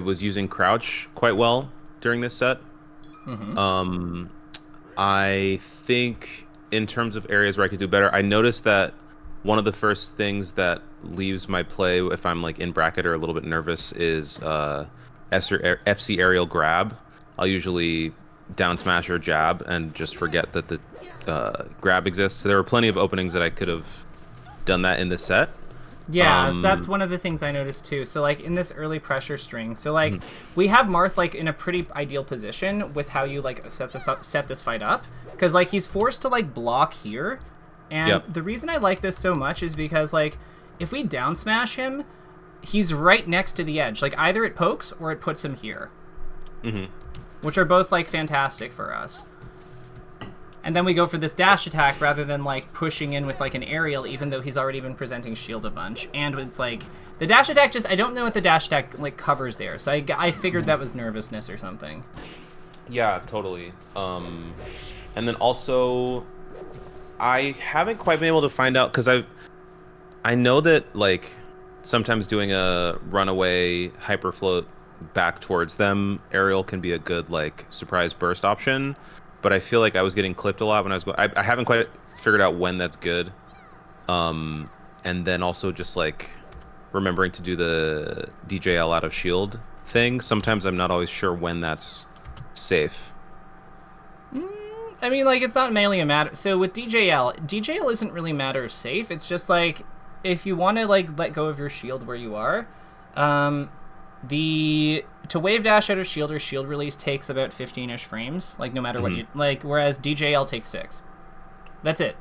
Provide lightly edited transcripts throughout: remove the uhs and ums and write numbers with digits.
was using crouch quite well during this set. Um, I think in terms of areas where I could do better, I noticed that one of the first things that leaves my play if I'm like in bracket or a little bit nervous is FC aerial grab. I'll usually down smash or jab and just forget that the grab exists. So there were plenty of openings that I could have done that in this set. Yeah, so that's one of the things I noticed too. So like in this early pressure string, so like we have Marth like in a pretty ideal position with how you like set this fight up, because like he's forced to like block here, and the reason I like this so much is because like if we down smash him, he's right next to the edge. Like either it pokes or it puts him here, which are both like fantastic for us. And then we go for this dash attack rather than like pushing in with like an aerial, even though he's already been presenting shield a bunch. And it's like the dash attack I don't know what the dash attack like covers there. So I figured that was nervousness or something. Yeah, totally. And then also I haven't quite been able to find out, because I know that like sometimes doing a runaway hyper float back towards them aerial can be a good like surprise burst option. But I feel like I was getting clipped a lot when I was going. I haven't quite figured out when that's good. And then also just like remembering to do the DJL out of shield thing. Sometimes I'm not always sure when that's safe. I mean, like it's not mainly a matter. So with DJL isn't really a matter of safe. It's just like if you want to like let go of your shield where you are, to wave dash out of shield or shield release takes about 15-ish frames, like no matter what you like, whereas DJL takes 6. That's it.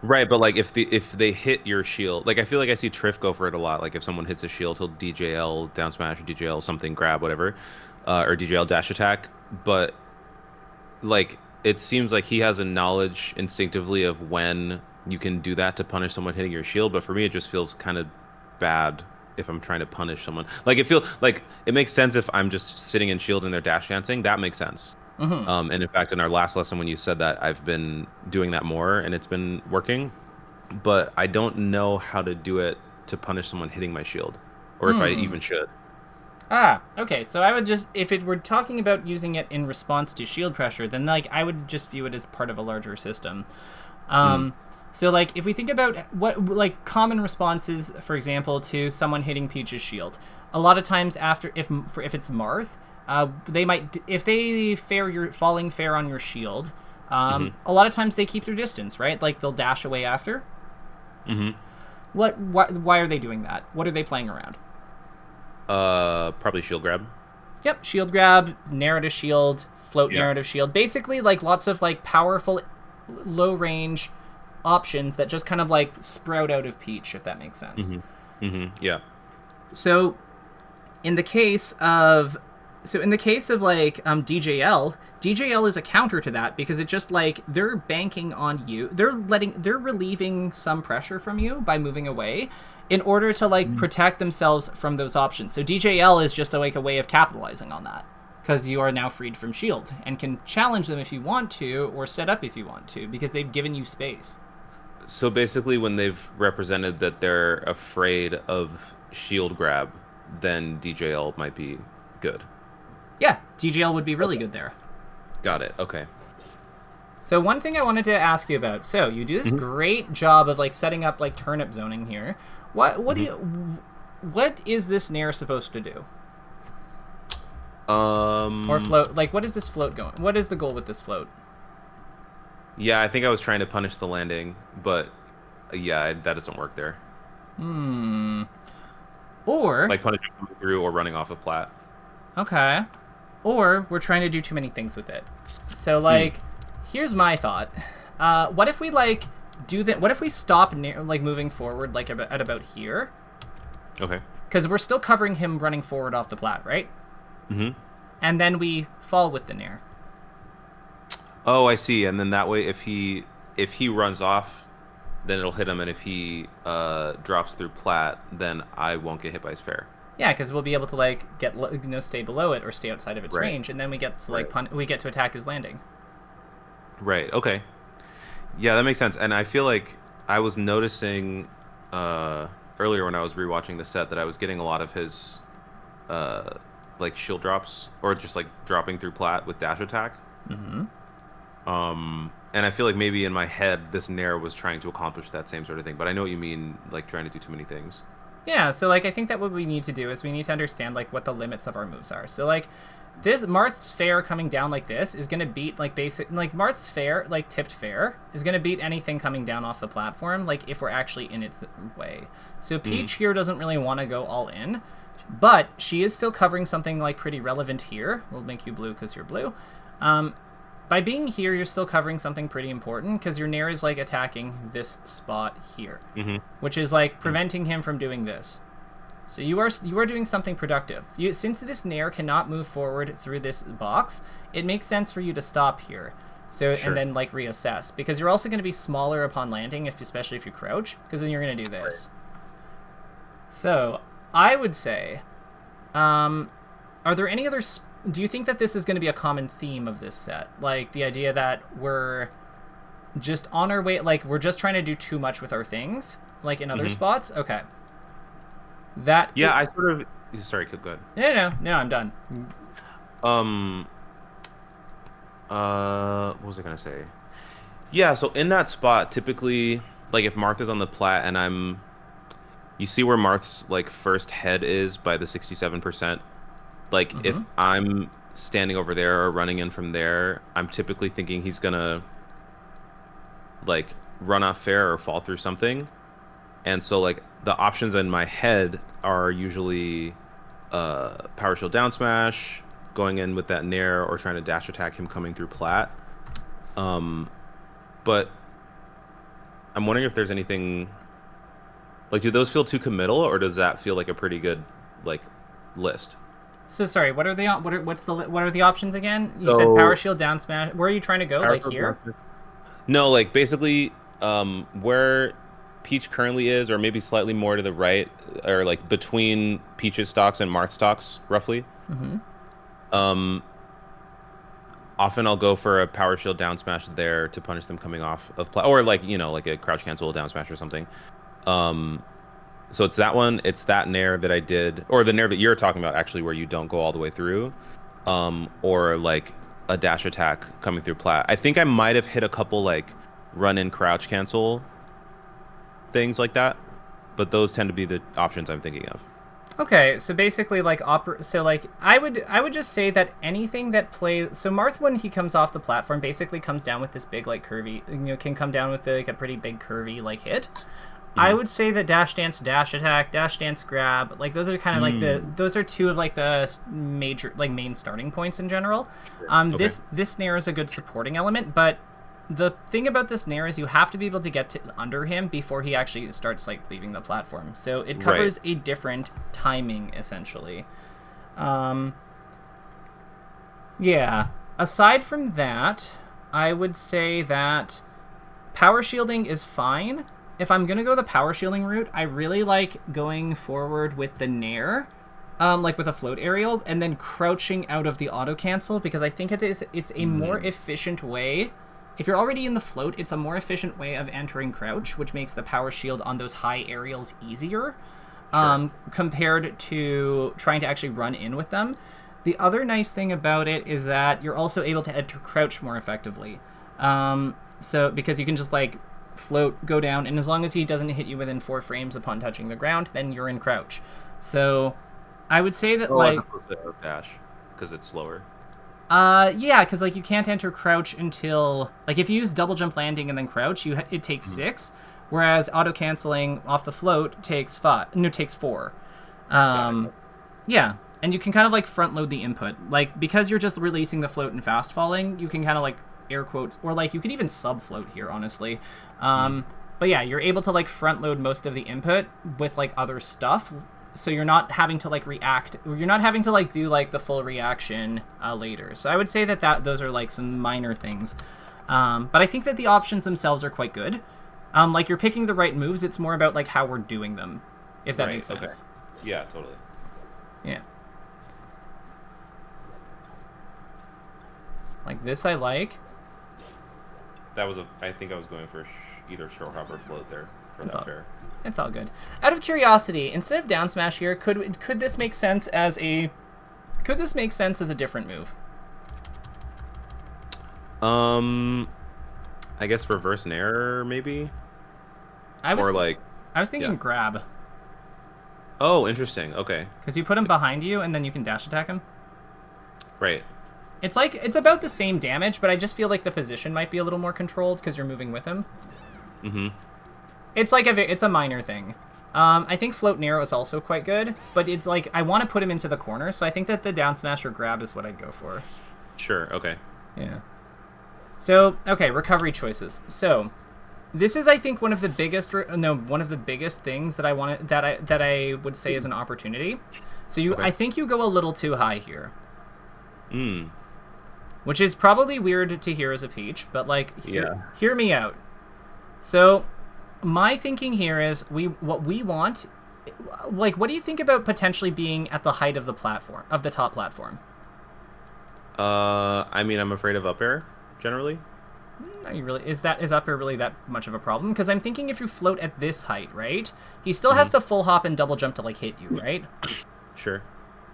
Right, but like if they hit your shield, like I feel like I see Triff go for it a lot. Like if someone hits a shield, he'll DJL down smash or DJL something grab whatever, or DJL dash attack. But like it seems like he has a knowledge instinctively of when you can do that to punish someone hitting your shield. But for me, it just feels kind of bad if I'm trying to punish someone. Like it makes sense if I'm just sitting in shield and they're dash dancing. That makes sense. And in fact, in our last lesson when you said that, I've been doing that more and it's been working. But I don't know how to do it to punish someone hitting my shield, or if I even should. Okay. So I would just, if it were talking about using it in response to shield pressure, then like I would just view it as part of a larger system. So, like, if we think about what, like, common responses, for example, to someone hitting Peach's shield, a lot of times after, if it's Marth, they might, if they falling fair on your shield, a lot of times they keep their distance, right? Like, they'll dash away after. Why are they doing that? What are they playing around? Probably shield grab. Yep, shield grab, narrative shield, float narrative shield. Basically, like, lots of, like, powerful, low-range options that just kind of like sprout out of Peach, if that makes sense. Yeah. So in the case of like DJL is a counter to that, because it just like they're banking on you. They're relieving some pressure from you by moving away in order to like protect themselves from those options. So DJL is just like a way of capitalizing on that, because you are now freed from shield and can challenge them if you want to, or set up if you want to, because they've given you space. So basically, when they've represented that they're afraid of shield grab, then DJL might be good. Yeah, DJL would be really good there. Got it. Okay. So one thing I wanted to ask you about. So you do this great job of like setting up like turnip zoning here. What is this Nair supposed to do? Or float? Like, what is this float going? What is the goal with this float? Yeah, I think I was trying to punish the landing, but yeah, that doesn't work there. Or like punishing through or running off of plat. Okay. Or we're trying to do too many things with it. So like, here's my thought. What if we like do that? What if we stop like moving forward like at about here? Okay. Because we're still covering him running forward off the plat, right? And then we fall with the Nair. Oh, I see. And then that way, if he runs off, then it'll hit him, and if he drops through plat, then I won't get hit by his fair. Yeah, because we'll be able to like get stay below it or stay outside of its range, and then we get to like we get to attack his landing. Right. Okay. Yeah, that makes sense. And I feel like I was noticing earlier when I was rewatching the set that I was getting a lot of his like shield drops or just like dropping through plat with dash attack. Mm-hmm. And I feel like maybe in my head this Nair was trying to accomplish that same sort of thing, but I know what you mean, like trying to do too many things. Yeah, so like I think that what we need to do is we need to understand like what the limits of our moves are. So like this Marth's Fair coming down like this is gonna beat like Marth's Fair, like tipped fair, is gonna beat anything coming down off the platform, like if we're actually in its way. So Peach here doesn't really want to go all in, but she is still covering something like pretty relevant here. We'll make you blue because you're blue. By being here, you're still covering something pretty important because your Nair is like attacking this spot here, which is like preventing him from doing this. So you are doing something productive. Since this Nair cannot move forward through this box, it makes sense for you to stop here. So and then like reassess, because you're also going to be smaller upon landing, especially if you crouch, because then you're going to do this. So I would say, are there any other? Do you think that this is going to be a common theme of this set? Like the idea that we're just on our way, like we're just trying to do too much with our things, like in other spots? Okay. Yeah, I sort of... Sorry, go ahead. No, I'm done. What was I going to say? Yeah, so in that spot, typically, like if Marth is on the plat and you see where Marth's like first head is by the 67%. Like, if I'm standing over there or running in from there, I'm typically thinking he's gonna, like, run off fair or fall through something. And so, like, the options in my head are usually power shield down smash, going in with that Nair, or trying to dash attack him coming through plat. But I'm wondering if there's anything... Like, do those feel too committal, or does that feel like a pretty good, like, list? So sorry, what are the options again? You said power shield down smash. Where are you trying to go? Like here? No, like basically where Peach currently is, or maybe slightly more to the right, or like between Peach's stocks and Marth's stocks, roughly. Often I'll go for a power shield down smash there to punish them coming off of play, or like, you know, like a crouch cancel down smash or something. So it's that one, it's that Nair that I did, or the Nair that you're talking about, actually, where you don't go all the way through, or like a dash attack coming through plat. I think I might have hit a couple like run-in crouch cancel things like that, but those tend to be the options I'm thinking of. Okay, so basically, like, I would just say that anything that plays... So Marth, when he comes off the platform, basically comes down with this big, like, curvy... You know, can come down with, like, a pretty big curvy, like, hit. I would say that dash dance, dash attack, dash dance, grab, like those are kind of like those are two of like the major, like main starting points in general. This Nair is a good supporting element, but the thing about this Nair is you have to be able to get under him before he actually starts like leaving the platform. So it covers a different timing essentially. Yeah. Aside from that, I would say that power shielding is fine. If I'm going to go the power shielding route, I really like going forward with the Nair, like with a float aerial, and then crouching out of the auto cancel, because I think it's a more efficient way. If you're already in the float, it's a more efficient way of entering crouch, which makes the power shield on those high aerials easier, compared to trying to actually run in with them. The other nice thing about it is that you're also able to enter crouch more effectively. So because you can just like float, go down, and as long as he doesn't hit you within 4 frames upon touching the ground, then you're in crouch. So I would say that like dash because it's slower. Yeah, because like you can't enter crouch until like if you use double jump landing and then crouch, it takes 6, whereas auto canceling off the float takes 5. No, takes 4. Yeah, and you can kind of like front load the input, like because you're just releasing the float and fast falling, you can kind of like air quotes, or like you could even sub float here, honestly. But yeah, you're able to like front load most of the input with like other stuff, so you're not having to like react, you're not having to like do like the full reaction later. So I would say that those are like some minor things, but I think that the options themselves are quite good. Like you're picking the right moves, it's more about like how we're doing them, if that makes sense. Okay. Yeah, totally. Yeah. Like this I like. That was I think I was going for either short hop or float there for that fair. It's all good. Out of curiosity, instead of down smash here, could this make sense as a Could this make sense as a different move? I guess reverse nair maybe. I was thinking yeah. grab. Oh, interesting. Okay. Because you put him behind you, and then you can dash attack him. Right. It's like it's about the same damage, but I just feel like the position might be a little more controlled because you're moving with him. Mm-hmm. It's like it's a minor thing. I think float narrow is also quite good, but it's like I want to put him into the corner, so I think that the down smash or grab is what I'd go for. Sure. Okay. Yeah. So okay, recovery choices. So this is, I think, one of the biggest things that I would say is an opportunity. So I think you go a little too high here. Which is probably weird to hear as a Peach, but like, hear me out. So my thinking here is what we want. Like, what do you think about potentially being at the height of the platform, of the top platform? I mean, I'm afraid of up air generally. Are you really? Is up air really that much of a problem? Because I'm thinking if you float at this height, right, he still has to full hop and double jump to like hit you, right? Sure.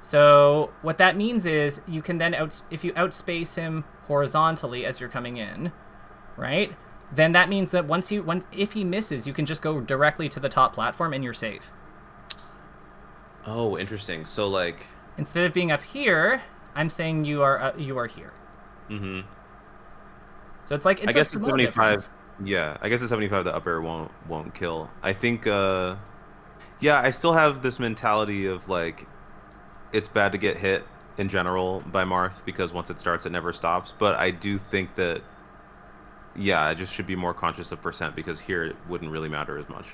So what that means is you can then if you outspace him horizontally as you're coming in, right? Then that means that if he misses, you can just go directly to the top platform and you're safe. Oh, interesting. So like, instead of being up here, I'm saying you are here. Mm-hmm. So it's like, I guess a at small 75. difference. Yeah, I guess at 75 the up air won't kill. I think. Yeah, I still have this mentality of like, it's bad to get hit in general by Marth because once it starts, it never stops. But I do think that, yeah, I just should be more conscious of percent because here it wouldn't really matter as much.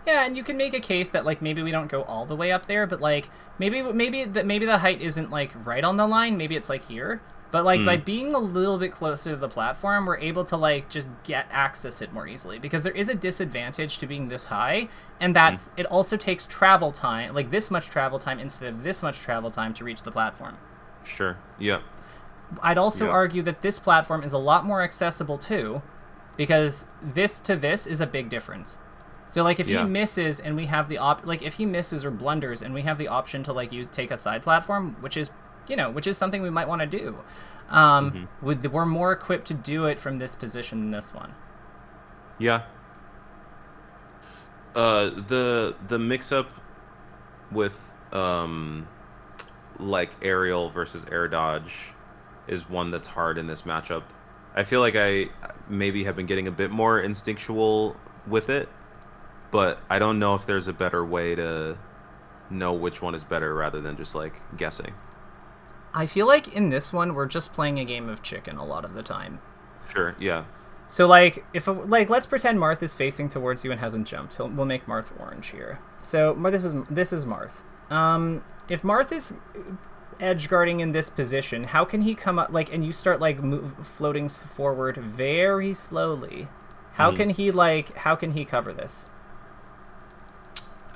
Yeah, and you can make a case that like maybe we don't go all the way up there, but like maybe the height isn't like right on the line. Maybe it's like here. But like by being a little bit closer to the platform, we're able to like just access it more easily because there is a disadvantage to being this high, and that's it also takes travel time, like this much travel time instead of this much travel time to reach the platform. Sure. Yeah. I'd also argue that this platform is a lot more accessible too, because this to this is a big difference. So like if he misses and we have the if he misses or blunders and we have the option to like take a side platform, which is something we might want to do. We're more equipped to do it from this position than this one. Yeah. The mix-up with like aerial versus air dodge is one that's hard in this matchup. I feel like I maybe have been getting a bit more instinctual with it, but I don't know if there's a better way to know which one is better rather than just like guessing. I feel like in this one we're just playing a game of chicken a lot of the time. Sure, yeah. So like let's pretend Marth is facing towards you and hasn't jumped. We'll make Marth orange here. So this is Marth. If Marth is edge guarding in this position, how can he come up and you start floating forward very slowly? How can he cover this?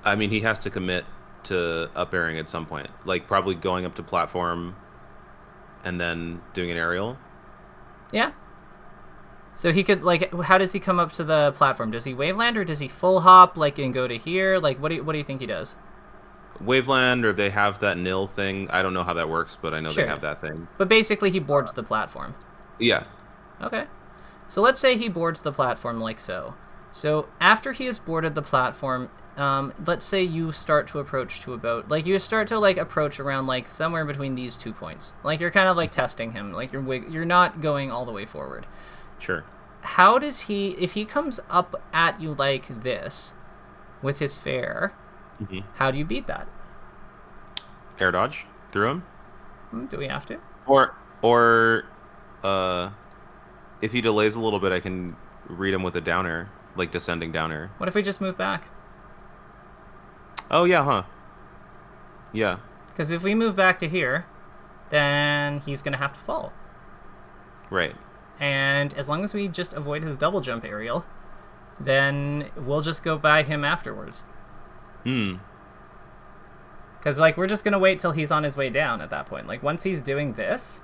I mean, he has to commit to up airing at some point, like probably going up to platform and then doing an aerial. Yeah. So he could how does he come up to the platform? Does he waveland or does he full hop and go to here? What do you think he does? Waveland, or they have that nil thing. I don't know how that works, but I know they have that thing. But basically he boards the platform. Yeah. Okay. So let's say he boards the platform like so. So after he has boarded the platform, let's say you start to approach to about you start to approach around somewhere between these 2 points. You're kind of testing him. You're not going all the way forward. Sure. How does he, if he comes up at you like this with his fair, how do you beat that? Air dodge through him? Do we have to? Or if he delays a little bit, I can read him with a down air, descending down air. What if we just move back? Oh, yeah, huh? Yeah. Because if we move back to here, then he's going to have to fall. Right. And as long as we just avoid his double jump aerial, then we'll just go by him afterwards. Because, we're just going to wait till he's on his way down at that point. Once he's doing this,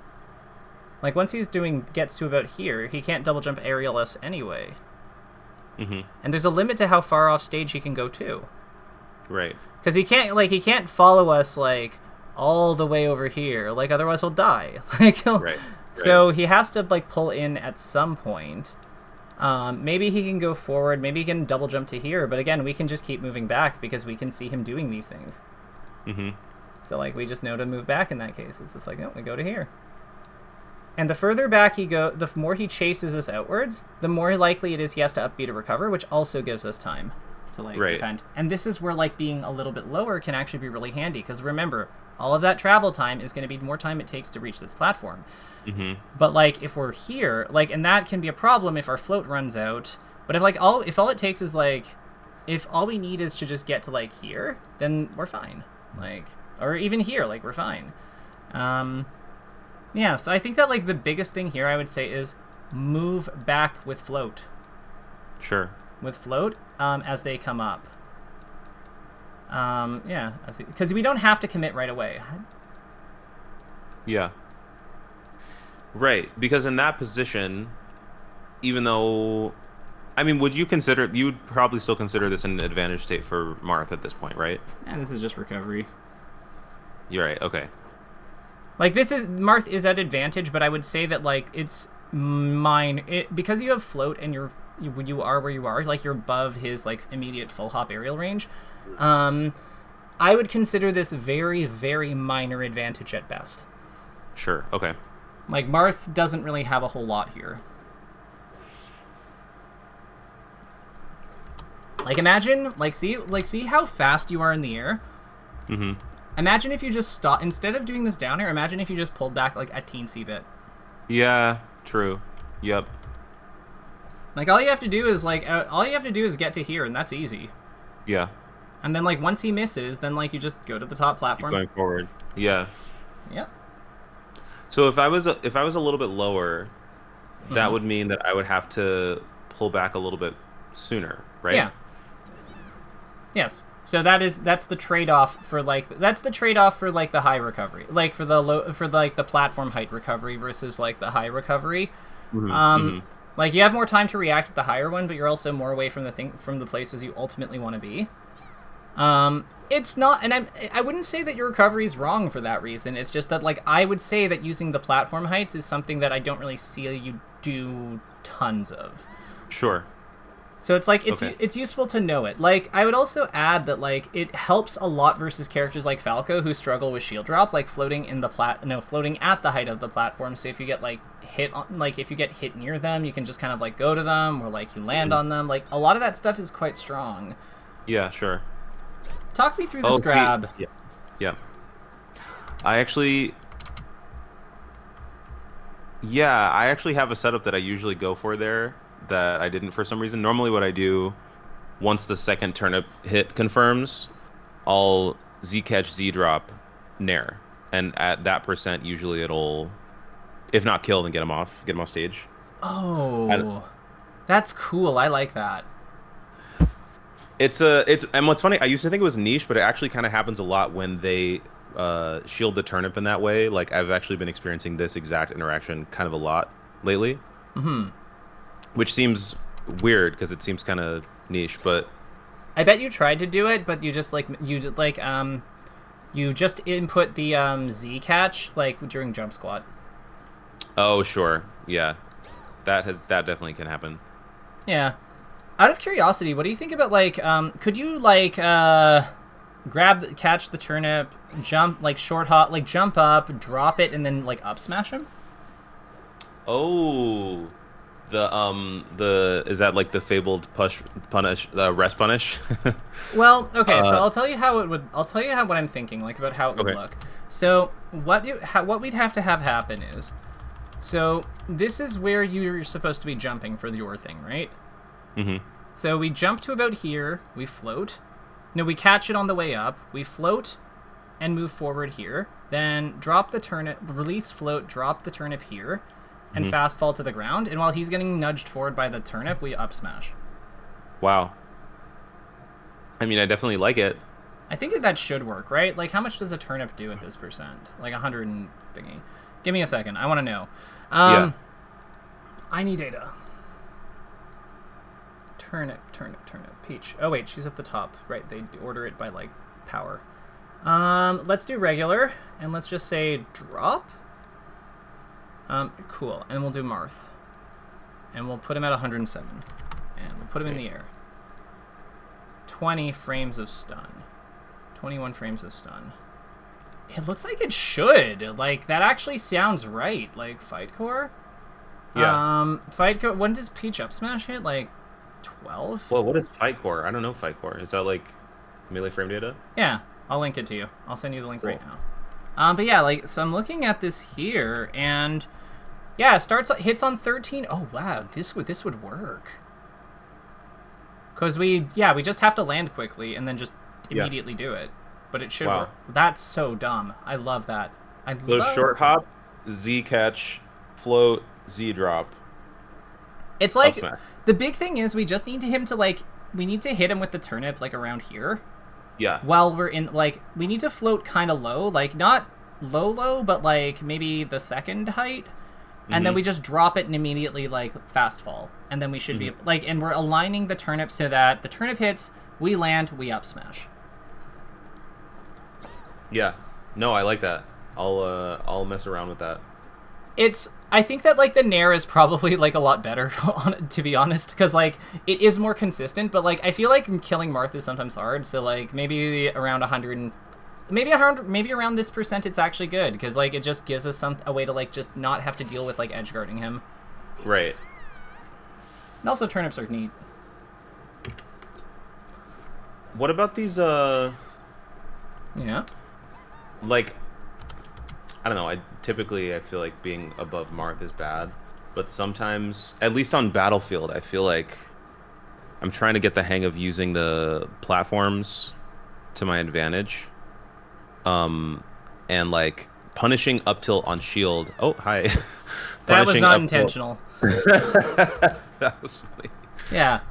gets to about here, he can't double jump aerial us anyway. And there's a limit to how far off stage he can go too. Right. Because he can't follow us all the way over here. Like, otherwise he'll die. Like, Right. So he has to, like, pull in at some point. Maybe he can go forward. Maybe he can double jump to here. But again, we can just keep moving back because we can see him doing these things. Mm-hmm. So, like, we just know to move back in that case. It's just like, no, we go to here. And the further back he go, the more he chases us outwards, the more likely it is he has to upbeat or recover, which also gives us time to, like, defend. And this is where, like, being a little bit lower can actually be really handy. Because remember, all of that travel time is going to be more time it takes to reach this platform. Mm-hmm. But, like, if we're here, like, and that can be a problem if our float runs out. But if, like, if all it takes is, like, if all we need is to just get to, like, here, then we're fine. Like, or even here, like, we're fine. Yeah, so I think that, like, the biggest thing here I would say is move back with float. Sure. With float, as they come up. Yeah, because we don't have to commit right away. Yeah. Right, because in that position, even though, I mean, you would probably still consider this an advantage state for Marth at this point, right? And this is just recovery. You're right, okay. Like, Marth is at advantage, but I would say that, like, it's because you have float and you are where you are, like, you're above his, like, immediate full hop aerial range. I would consider this very, very minor advantage at best. Sure, okay. Like, Marth doesn't really have a whole lot here. Like, imagine, see how fast you are in the air? Mm-hmm. Imagine if you just stop, instead of doing this down air, imagine if you just pulled back, like, a teensy bit. Yeah, true. Yep. Like, all you have to do is get to here, and that's easy. Yeah. And then, like, once he misses, then, like, you just go to the top platform. Keep going forward. Yeah. Yep. So if I was a little bit lower, that would mean that I would have to pull back a little bit sooner, right? Yeah. Yes. So that's the trade-off for, like, the high recovery, like, for the platform height recovery versus, like, the high recovery. Mm-hmm. Like, you have more time to react at the higher one, but you're also more away from the places you ultimately want to be. It's not, and I wouldn't say that your recovery is wrong for that reason. It's just that, like, I would say that using the platform heights is something that I don't really see you do tons of. Sure. So it's like, it's useful to know it. Like, I would also add that, like, it helps a lot versus characters like Falco who struggle with shield drop, like floating at the height of the platform. So if you get, like, if you get hit near them, you can just kind of, like, go to them, or, like, you land on them. Like, a lot of that stuff is quite strong. Yeah, sure. Talk me through this grab. Yeah. I actually have a setup that I usually go for there that I didn't for some reason. Normally what I do, once the second turnip hit confirms, I'll Z-catch Z-drop Nair. And at that percent, usually it'll, if not kill, then get him off stage. Oh, that's cool. I like that. And what's funny, I used to think it was niche, but it actually kind of happens a lot when they shield the turnip in that way. Like, I've actually been experiencing this exact interaction kind of a lot lately. Mm-hmm. Which seems weird because it seems kind of niche, but I bet you tried to do it, but you just you just input the Z catch, like, during jump squat. Oh, sure. Yeah. That definitely can happen. Yeah. Out of curiosity, what do you think about, like, could you, like, catch the turnip, jump, like, short hop, like, jump up, drop it, and then, like, up smash him? Oh, is that, like, the fabled rest punish? Well, okay, so I'll tell you what I'm thinking, like, about how it would look. So what we'd have to have happen is, so this is where you're supposed to be jumping for your thing, right? Mm-hmm. So we jump to about here, we float. No, we catch it on the way up, we float and move forward here, then drop the turnip, release float, drop the turnip here, and fast fall to the ground. And while he's getting nudged forward by the turnip, we up smash. Wow. I mean, I definitely like it. I think that should work, right? Like, how much does a turnip do at this percent? Like 100 and thingy. Give me a second. I want to know. Yeah. I need data. Turnip, peach. Oh, wait, she's at the top. Right, they order it by, like, power. Let's do regular, and let's just say drop. Cool, and we'll do Marth. And we'll put him at 107. And we'll put him in the air. 20 frames of stun. 21 frames of stun. It looks like it should. Like, that actually sounds right. Like, Fight Core? Yeah. Fight Core, when does Peach up smash hit? Like, 12? Well, what is Fight Core? I don't know Fight Core. Is that, like, melee frame data? Yeah, I'll link it to you. I'll send you the link right now. But yeah, like, so I'm looking at this here, and yeah, hits on 13. Oh wow, this would work. Cause we just have to land quickly and then just immediately do it. But it should work. That's so dumb. I love that. So short hop, Z catch, float, Z drop. It's like the big thing is we just need him to we need to hit him with the turnip like around here. Yeah. While we're in we need to float kind of low, like not low, but like maybe the second height. And then we just drop it and immediately like fast fall. And then we should be like, and we're aligning the turnip so that the turnip hits, we land, we up smash. Yeah. No, I like that. I'll mess around with that. I think that like the Nair is probably like a lot better to be honest, because like it is more consistent, but like I feel like killing Marth is sometimes hard, so like maybe around 100 maybe around this percent it's actually good, because like it just gives us a way to like just not have to deal with like edge guarding him. Right. And also turnips are neat. What about these Yeah. Like, I don't know, typically I feel like being above Marth is bad, but sometimes, at least on Battlefield, I feel like I'm trying to get the hang of using the platforms to my advantage. And like punishing up tilt on shield. Oh, hi. That was not intentional. That was funny. Yeah.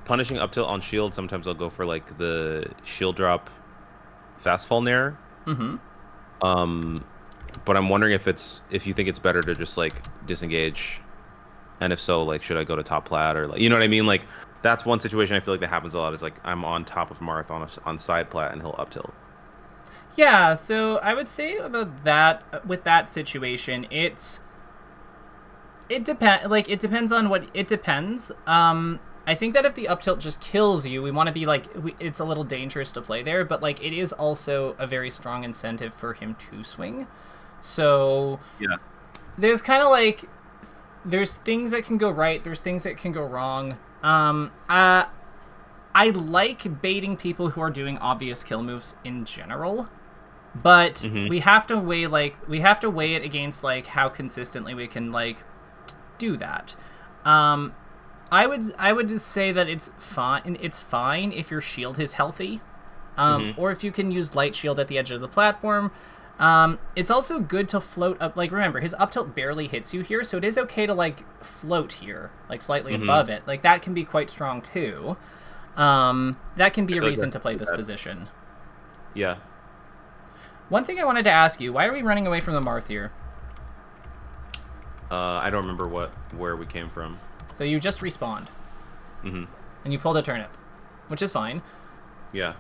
Punishing up tilt on shield, sometimes I'll go for like the shield drop fast fall nair. But I'm wondering if you think it's better to just like disengage, and if so, like should I go to top plat, or like, you know what I mean? Like that's one situation I feel like that happens a lot, is like I'm on top of Marth on side plat and he'll up tilt. Yeah, so I would say about that, with that situation, it depends on what it depends. I think that if the up tilt just kills you, we want to be like, it's a little dangerous to play there, but like it is also a very strong incentive for him to swing. So yeah, there's kind of like, there's things that can go right, there's things that can go wrong. I like baiting people who are doing obvious kill moves in general, but we have to weigh it against like how consistently we can like do that. I would say that it's fine. It's fine if your shield is healthy, or if you can use light shield at the edge of the platform. It's also good to float up. Like, remember, his up tilt barely hits you here, so it is okay to like float here, like slightly above it. Like that can be quite strong too. That can be a reason to play this position. Yeah. One thing I wanted to ask you: why are we running away from the Marth here? I don't remember where we came from. So you just respawned. And you pulled a turnip, which is fine. Yeah.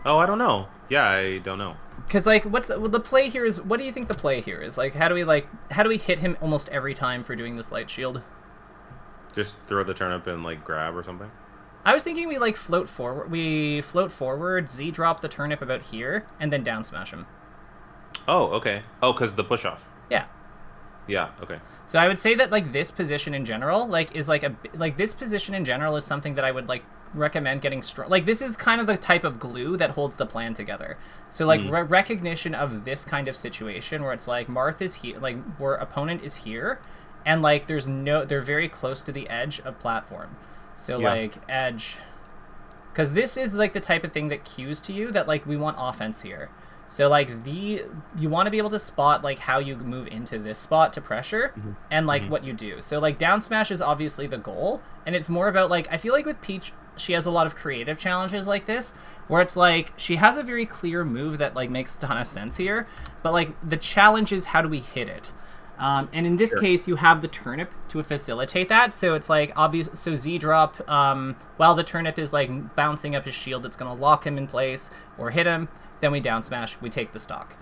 Oh, I don't know. Yeah, I don't know. Because like, what's the play here is? What do you think the play here is? Like, how do we hit him almost every time for doing this light shield? Just throw the turnip and like grab or something. I was thinking we like float forward. We float forward, Z drop the turnip about here, and then down smash him. Oh, okay. Oh, because the push off. Yeah. Yeah. Okay. So I would say that like this position in general, like is like this position in general is something that I would like recommend getting strong. Like this is kind of the type of glue that holds the plan together. So like recognition of this kind of situation where it's like Marth is here, like where opponent is here, and like they're very close to the edge of platform. So like edge, because this is like the type of thing that cues to you that like we want offense here. So like you want to be able to spot like how you move into this spot to pressure and like what you do. So like down smash is obviously the goal, and it's more about like, I feel like with Peach she has a lot of creative challenges like this where it's like she has a very clear move that like makes a ton of sense here, but like the challenge is how do we hit it. And in this case, you have the turnip to facilitate that. So it's like obvious. So Z drop, while the turnip is like bouncing up his shield, it's going to lock him in place or hit him. Then we down smash. We take the stock.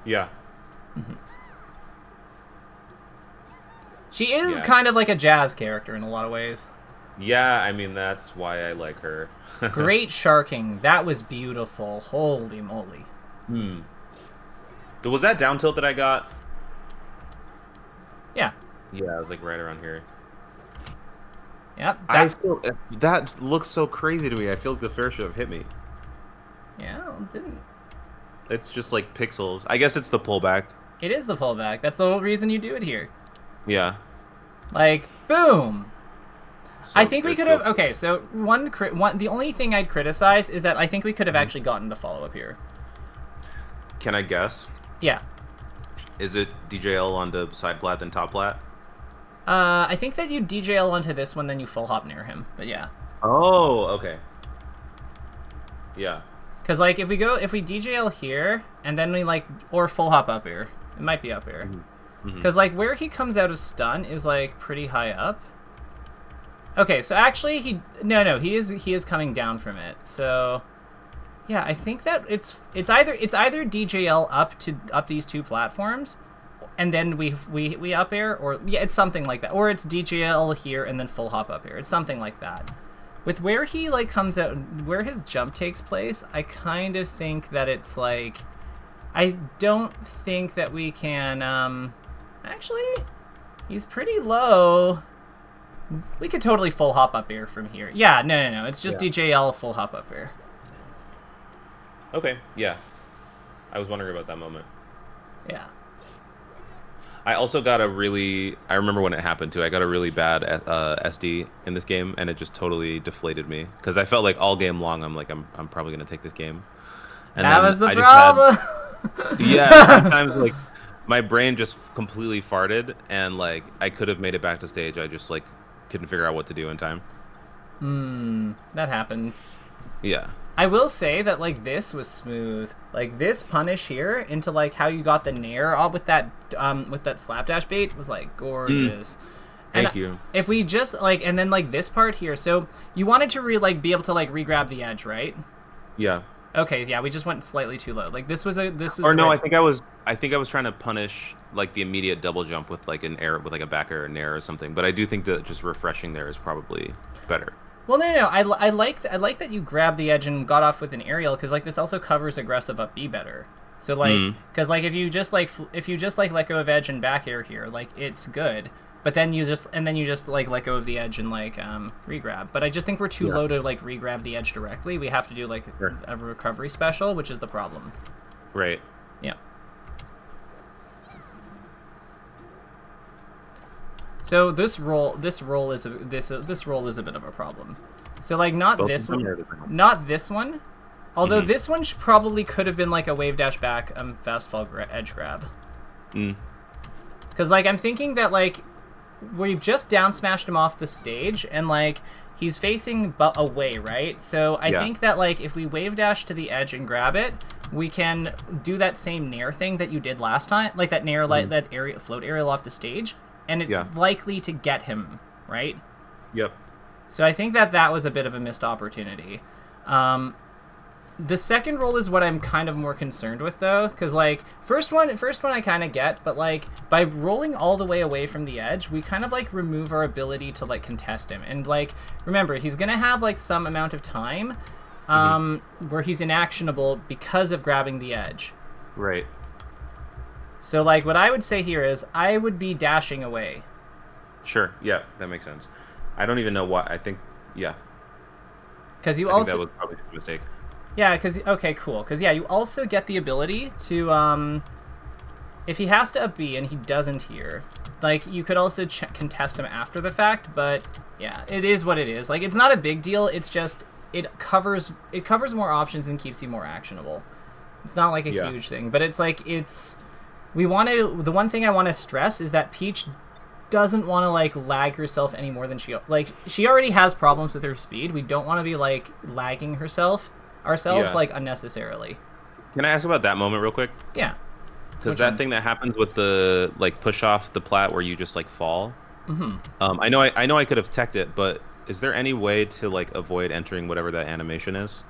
Yeah. She is kind of like a Jazz character in a lot of ways. Yeah, I mean, that's why I like her. Great sharking. That was beautiful. Holy moly. Was that down tilt that I got? Yeah. Yeah, it was like right around here. Yep. That looks so crazy to me. I feel like the fair should have hit me. Yeah, it didn't. It's just like pixels. I guess it's the pullback. It is the pullback. That's the whole reason you do it here. Yeah. Like, boom. So I think we could have... Okay, so the only thing I'd criticize is that I think we could have actually gotten the follow-up here. Can I guess? Yeah. Is it DJL onto side plat then top plat? I think that you DJL onto this one, then you full hop near him. But yeah. Oh, okay. Yeah. Because, like, if we DJL here, and then we, like... Or full hop up here. It might be up here. Because, like, where he comes out of stun is, like, pretty high up. Okay, so actually he is coming down from it. So yeah, I think that it's either DJL up these two platforms, and then we up air, or yeah, it's something like that, or it's DJL here and then full hop up here. It's something like that. With where he like comes out, where his jump takes place, I kind of think that it's like, I don't think that we can. Actually, he's pretty low. We could totally full hop up air from here. Yeah, no. It's just DJL full hop up air. Okay, yeah. I was wondering about that moment. Yeah. I also got I remember when it happened too, I got a really bad SD in this game, and it just totally deflated me. Because I felt like all game long, I'm probably going to take this game. And that was the problem! Sometimes like, my brain just completely farted, and like, I could have made it back to stage, I just like, couldn't figure out what to do in time. That happens. Yeah. I will say that like this was smooth. Like this punish here into like how you got the nair all with that slapdash bait was like gorgeous. Thank you. If we just like, and then like this part here, so you wanted to be able to like re-grab the edge, right? Yeah. Okay, yeah, we just went slightly too low. Like this was. Or no, I think I was trying to punish like the immediate double jump with like an air, with like a back air or nair or something. But I do think that just refreshing there is probably better. Well, no. I like that you grabbed the edge and got off with an aerial, because like this also covers aggressive up B better. So like, because like if you just like let go of edge and back air here, like it's good. But then you just like let go of the edge and like re-grab. But I just think we're too low to like re-grab the edge directly. We have to do like a recovery special, which is the problem. Right. Yeah. So this roll is a bit of a problem. So like not this one. Although this one probably could have been like a wave dash back fast fall edge grab. Because like I'm thinking that like we've just down smashed him off the stage, and like he's facing away, right? So I think that like if we wave dash to the edge and grab it, we can do that same nair thing that you did last time, like that nair, like that float aerial off the stage, and it's likely to get him, right? Yep. So I think that was a bit of a missed opportunity. The second roll is what I'm kind of more concerned with, though, because like first one I kind of get, but like by rolling all the way away from the edge, we kind of like remove our ability to like contest him. And like remember, he's gonna have like some amount of time where he's inactionable because of grabbing the edge. Right. So like what I would say here is I would be dashing away. Sure. Yeah, that makes sense. I don't even know why. I think because you I also think that was probably just a mistake. Yeah, okay, cool. Because, yeah, you also get the ability to, if he has to up B and he doesn't here, like, you could also contest him after the fact, but, yeah, it is what it is. Like, it's not a big deal, it's just, it covers more options and keeps you more actionable. It's not, like, a huge thing, but it's, like, the one thing I want to stress is that Peach doesn't want to, like, lag herself any more than she already has problems with her speed. We don't want to be, like, lagging ourselves like unnecessarily. Can I ask about that moment real quick? Yeah. Because that thing that happens with the like push off the plat where you just like fall. Mm-hmm. I know I could have teched it, but is there any way to like avoid entering whatever that animation is?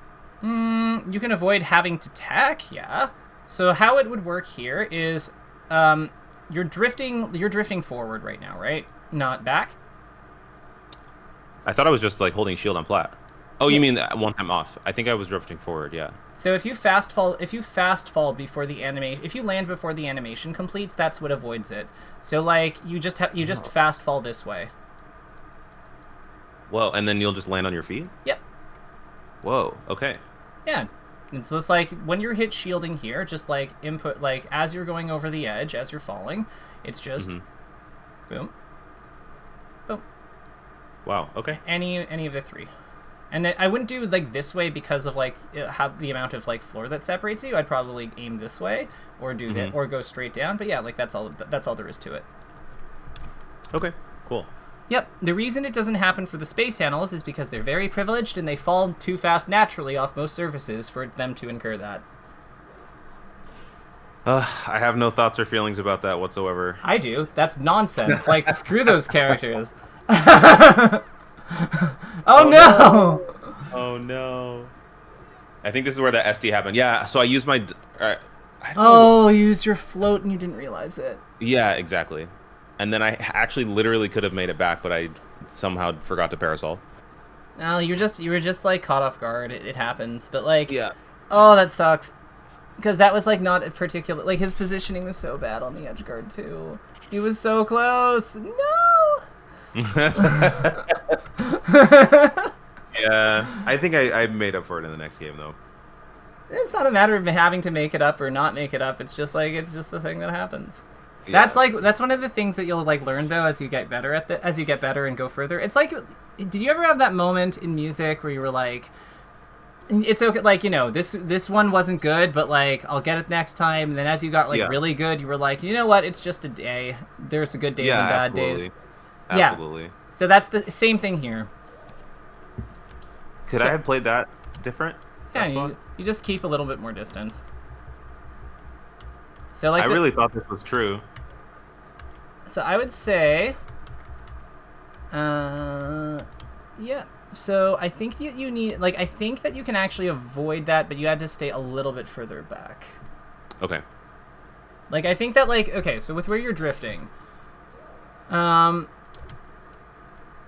You can avoid having to tech, yeah. So how it would work here is, you're drifting forward right now, right? Not back. I thought I was just like holding shield on plat. Oh, you mean one time off? I think I was drifting forward. Yeah. So if you fast fall before the animation, if you land before the animation completes, that's what avoids it. So like you just fast fall this way. Whoa, and then you'll just land on your feet? Yep. Whoa. Okay. Yeah. It's just like when you're hit shielding here, just like input, like as you're going over the edge, as you're falling, it's just boom, boom. Wow. Okay. Any of the three. And then I wouldn't do like this way because of like how the amount of like floor that separates you. I'd probably aim this way or do that or go straight down. But yeah, like that's all there is to it. Okay, cool. Yep. The reason it doesn't happen for the space handles is because they're very privileged and they fall too fast naturally off most surfaces for them to incur that. I have no thoughts or feelings about that whatsoever. I do. That's nonsense. Like screw those characters. Oh no! Oh no! I think this is where the SD happened. Yeah, so I used my. I don't know. You used your float and you didn't realize it. Yeah, exactly. And then I actually literally could have made it back, but I somehow forgot to parasol. No, you were just like caught off guard. It happens, but like, yeah. Oh, that sucks. Because that was like not a particular. Like his positioning was so bad on the edge guard too. He was so close. No. Yeah, I think I made up for it in the next game though. It's not a matter of having to make it up or not make it up. It's just the thing that happens. Yeah. That's one of the things that you'll like learn though as you get better as you get better and go further. It's like, did you ever have that moment in music where you were like, it's okay, like, you know, this one wasn't good, but like I'll get it next time. And then as you got like really good, you were like, you know what? It's just a day. There's good days and bad days. Absolutely. Yeah. So that's the same thing here. Could I have played that different? Yeah, you just keep a little bit more distance. So like I really thought this was true. So I would say, yeah. So I think that you need, like, I think that you can actually avoid that, but you had to stay a little bit further back. Okay. Like I think that like, okay, so with where you're drifting,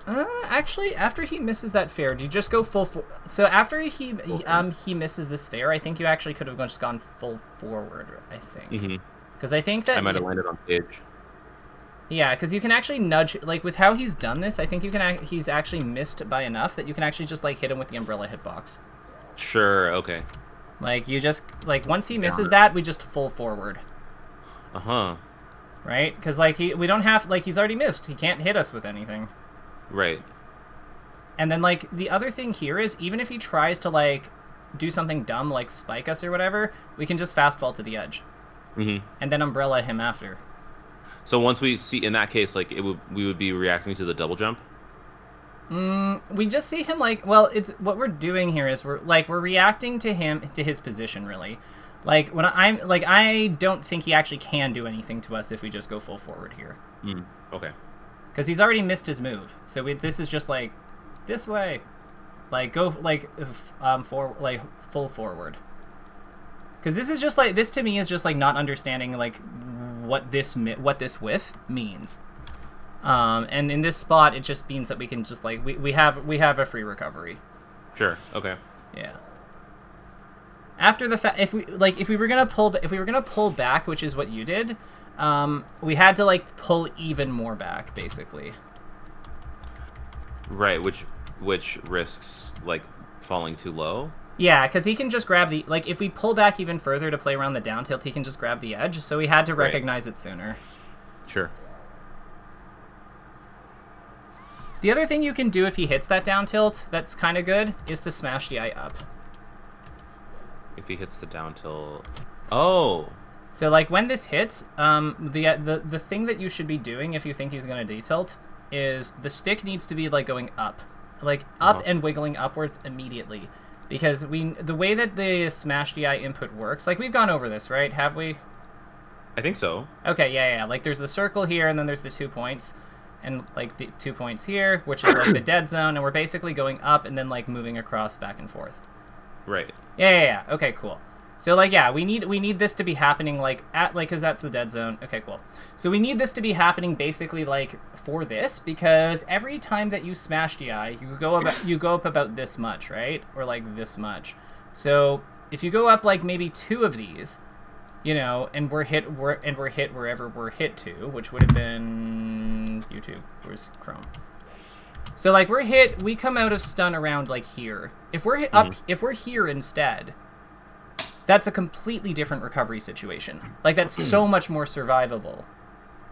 actually, after he misses that fair, do you just go full? So after he misses this fair, I think you actually could have just gone full forward. I think, because I think that I might have landed on stage. Yeah, because you can actually nudge, like with how he's done this. I think you can. He's actually missed by enough that you can actually just like hit him with the umbrella hitbox. Sure. Okay. Like you just like once he misses that, we just full forward. Right? Because like we don't have like he's already missed. He can't hit us with anything. Right. And then, like, the other thing here is, even if he tries to, like, do something dumb, like spike us or whatever, we can just fast fall to the edge. And then umbrella him after. So once we see, in that case, like, we would be reacting to the double jump? We just see him, like, well, it's, what we're doing here is we're reacting to his position, really. Like, when I don't think he actually can do anything to us if we just go full forward here. Okay. Because he's already missed his move, so this is just like this way, like go like full forward. Because this is just like this to me is just like not understanding like what this width means. And in this spot, it just means that we can just like we have a free recovery. Sure. Okay. Yeah. After the if we were gonna pull back, which is what you did. We had to like pull even more back, basically. Right, which risks like falling too low. Yeah, because he can just grab the like if we pull back even further to play around the down tilt, he can just grab the edge. So we had to recognize it sooner. Sure. The other thing you can do if he hits that down tilt, that's kind of good, is to smash the eye up. If he hits the down tilt, oh. So, like, when this hits, the thing that you should be doing if you think he's going to detilt is the stick needs to be, like, going up. Like, up and wiggling upwards immediately. Because the way that the Smash DI input works, like, we've gone over this, right? Have we? I think so. Okay, yeah. Like there's the circle here, and then there's the 2 points, and like the 2 points here, which is like the dead zone, and we're basically going up and then like moving across back and forth. Right. Yeah. Okay, cool. So like yeah, we need this to be happening like at like, cause that's the dead zone. Okay, cool. So we need this to be happening basically like for this, because every time that you smash DI, you go up about this much, right? Or like this much. So if you go up like maybe 2 of these, you know, and we're hit wherever we're hit to, which would have been YouTube. Where's Chrome? So like we come out of stun around like here. If we're hit up, if we're here instead, that's a completely different recovery situation. Like that's so much more survivable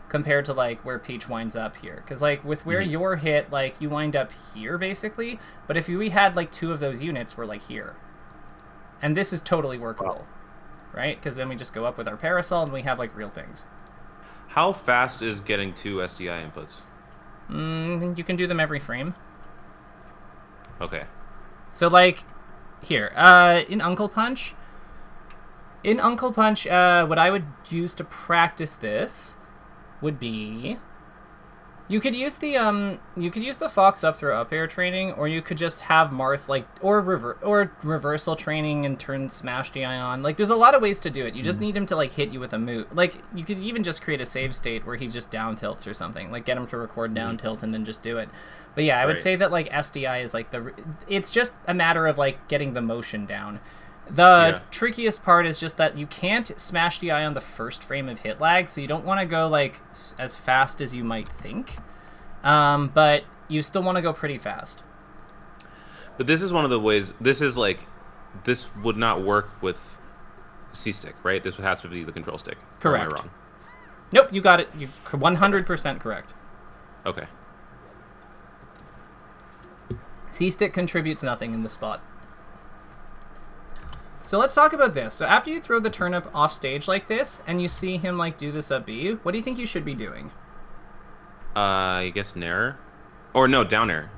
compared to like where Peach winds up here. Because like with where you're hit, like you wind up here basically. But if we had like 2 of those units, we're like here, and this is totally workable, right? Because then we just go up with our parasol and we have like real things. How fast is getting 2 SDI inputs? You can do them every frame. Okay. So like here, in Uncle Punch, what I would use to practice this would be you could use the Fox up throw up air training, or you could just have Marth like or reversal training and turn smash DI on. Like there's a lot of ways to do it. You just need him to like hit you with a move. Like you could even just create a save state where he just down tilts or something. Like get him to record down tilt and then just do it. But yeah, I would say that like SDI is like it's just a matter of like getting the motion down. The trickiest part is just that you can't smash DI on the first frame of hit lag, so you don't want to go like as fast as you might think, but you still want to go pretty fast. But this is one of the ways. This is like, this would not work with C-stick, right? This has to be the control stick. Correct. Or am I wrong? Nope, you got it. You 100% correct. Okay. C-stick contributes nothing in this spot. So let's talk about this. So after you throw the turnip off stage like this, and you see him like do this up B, what do you think you should be doing? I guess nair, or no, down air.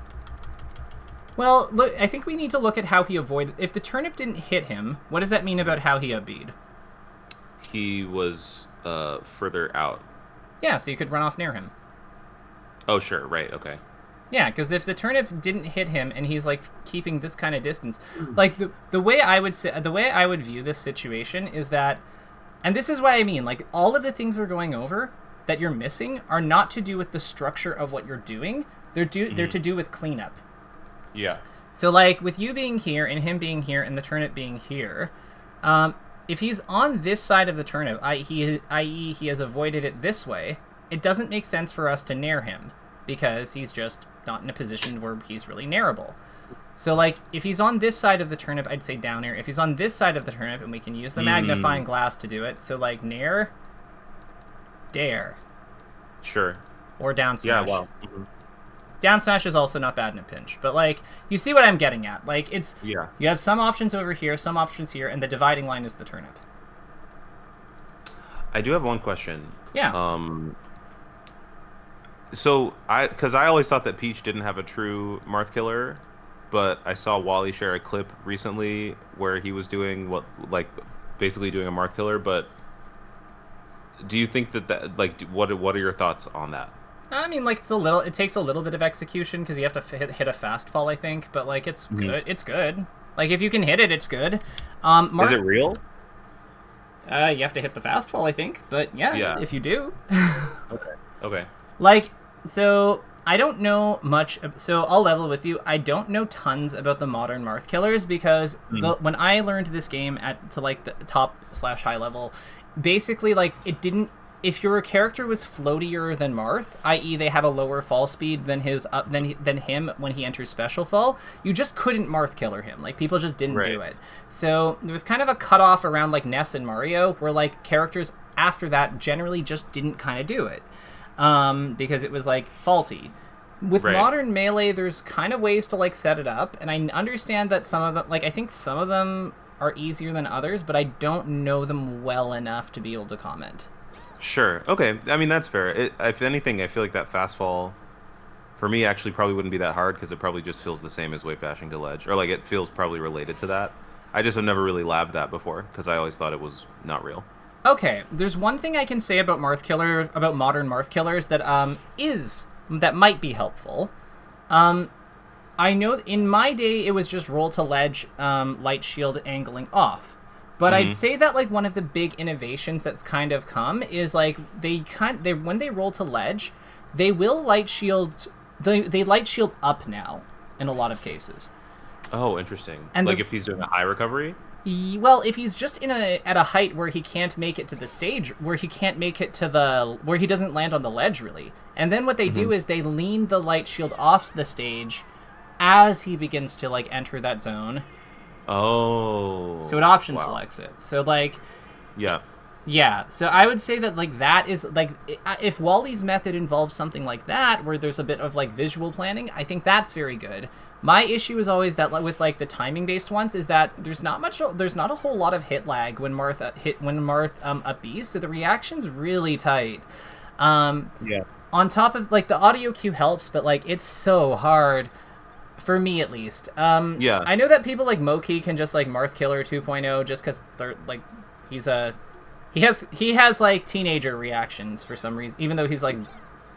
Well, look, I think we need to look at how he avoided. If the turnip didn't hit him, what does that mean about how he up B'd? He was further out. Yeah, so you could run off near him. Oh sure, right, okay. Yeah, because if the turnip didn't hit him and he's like keeping this kind of distance, like the way I would view this situation is that, and this is what I mean, like all of the things we're going over that you're missing are not to do with the structure of what you're doing. They're to do with cleanup. Yeah. So like with you being here and him being here and the turnip being here, if he's on this side of the turnip, i.e. he has avoided it this way, it doesn't make sense for us to nair him because he's just not in a position where he's really nairable. So like if he's on this side of the turnip, I'd say down air. If he's on this side of the turnip, and we can use the magnifying glass to do it, so like nair, dare, sure, or down smash. Yeah, wow. Down smash is also not bad in a pinch, but like you see what I'm getting at. Like it's you have some options over here, some options here, and the dividing line is the turnip. I do have one question. Yeah. So because I always thought that Peach didn't have a true Marth killer, but I saw Wally share a clip recently where he was doing basically doing a Marth killer. But do you think that like what are your thoughts on that? I mean, like it takes a little bit of execution because you have to hit a fast fall, I think. But like it's good. It's good. Like if you can hit it, it's good. Is it real? You have to hit the fast fall, I think. But yeah. If you do. Okay. Like. So, I don't know much, so I'll level with you. I don't know tons about the modern Marth killers because when I learned this game to like the top/high level, basically like it didn't, if your character was floatier than Marth, i.e. they have a lower fall speed than him when he enters special fall, you just couldn't Marth killer him. Like people just didn't do it. So, there was kind of a cutoff around like Ness and Mario where like characters after that generally just didn't kind of do it. Because it was like faulty. With modern melee, there's kind of ways to like set it up, and I understand that some of them, like I think some of them are easier than others, but I don't know them well enough to be able to comment. Sure. Okay. I mean that's fair. If anything, I feel like that fast fall, for me, actually probably wouldn't be that hard because it probably just feels the same as wave dashing to ledge, or like it feels probably related to that. I just have never really labbed that before because I always thought it was not real. Okay, there's one thing I can say about modern Marth killers that that might be helpful. I know in my day it was just roll to ledge, light shield angling off. But I'd say that like one of the big innovations that's kind of come is like when they roll to ledge, they will light shield they light shield up now in a lot of cases. Oh, interesting. And like if he's doing a high recovery? Well, if he's just at a height where he can't make it to the stage, where he can't make it to where he doesn't land on the ledge really. And then what they do is they lean the light shield off the stage as he begins to like enter that zone. Oh. So it option selects it. So like yeah, so I would say that like that is like if Wally's method involves something like that where there's a bit of like visual planning, I think that's very good. My issue is always that with like the timing based ones is that there's not a whole lot of hit lag when Marth up B's, so the reaction's really tight. Yeah. On top of like the audio cue helps, but like it's so hard for me at least. Yeah. I know that people like Moki can just like Marth Killer 2.0 just because they're like he has like teenager reactions for some reason, even though he's like,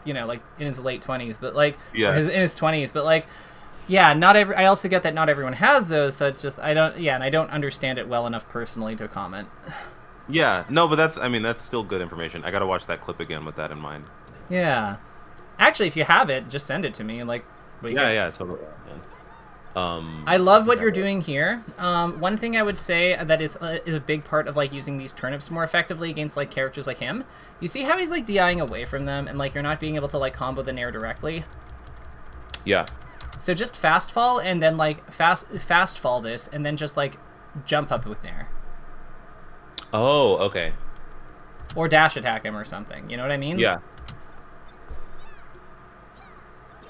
you know, like in his late 20s, but like in his 20s, but like yeah, I also get that not everyone has those, so it's just and I don't understand it well enough personally to comment. Yeah, no, but that's still good information. I gotta watch that clip again with that in mind. Yeah, actually, if you have it, just send it to me. Like, yeah, totally. Yeah. I love what you're doing here. One thing I would say that is a big part of like using these turnips more effectively against like characters like him. You see how he's like DIing away from them, and like you're not being able to like combo the nair directly. Yeah. So just fast fall and then like fast fall this, and then just like jump up with nair. Oh, okay. Or dash attack him or something. You know what I mean? Yeah.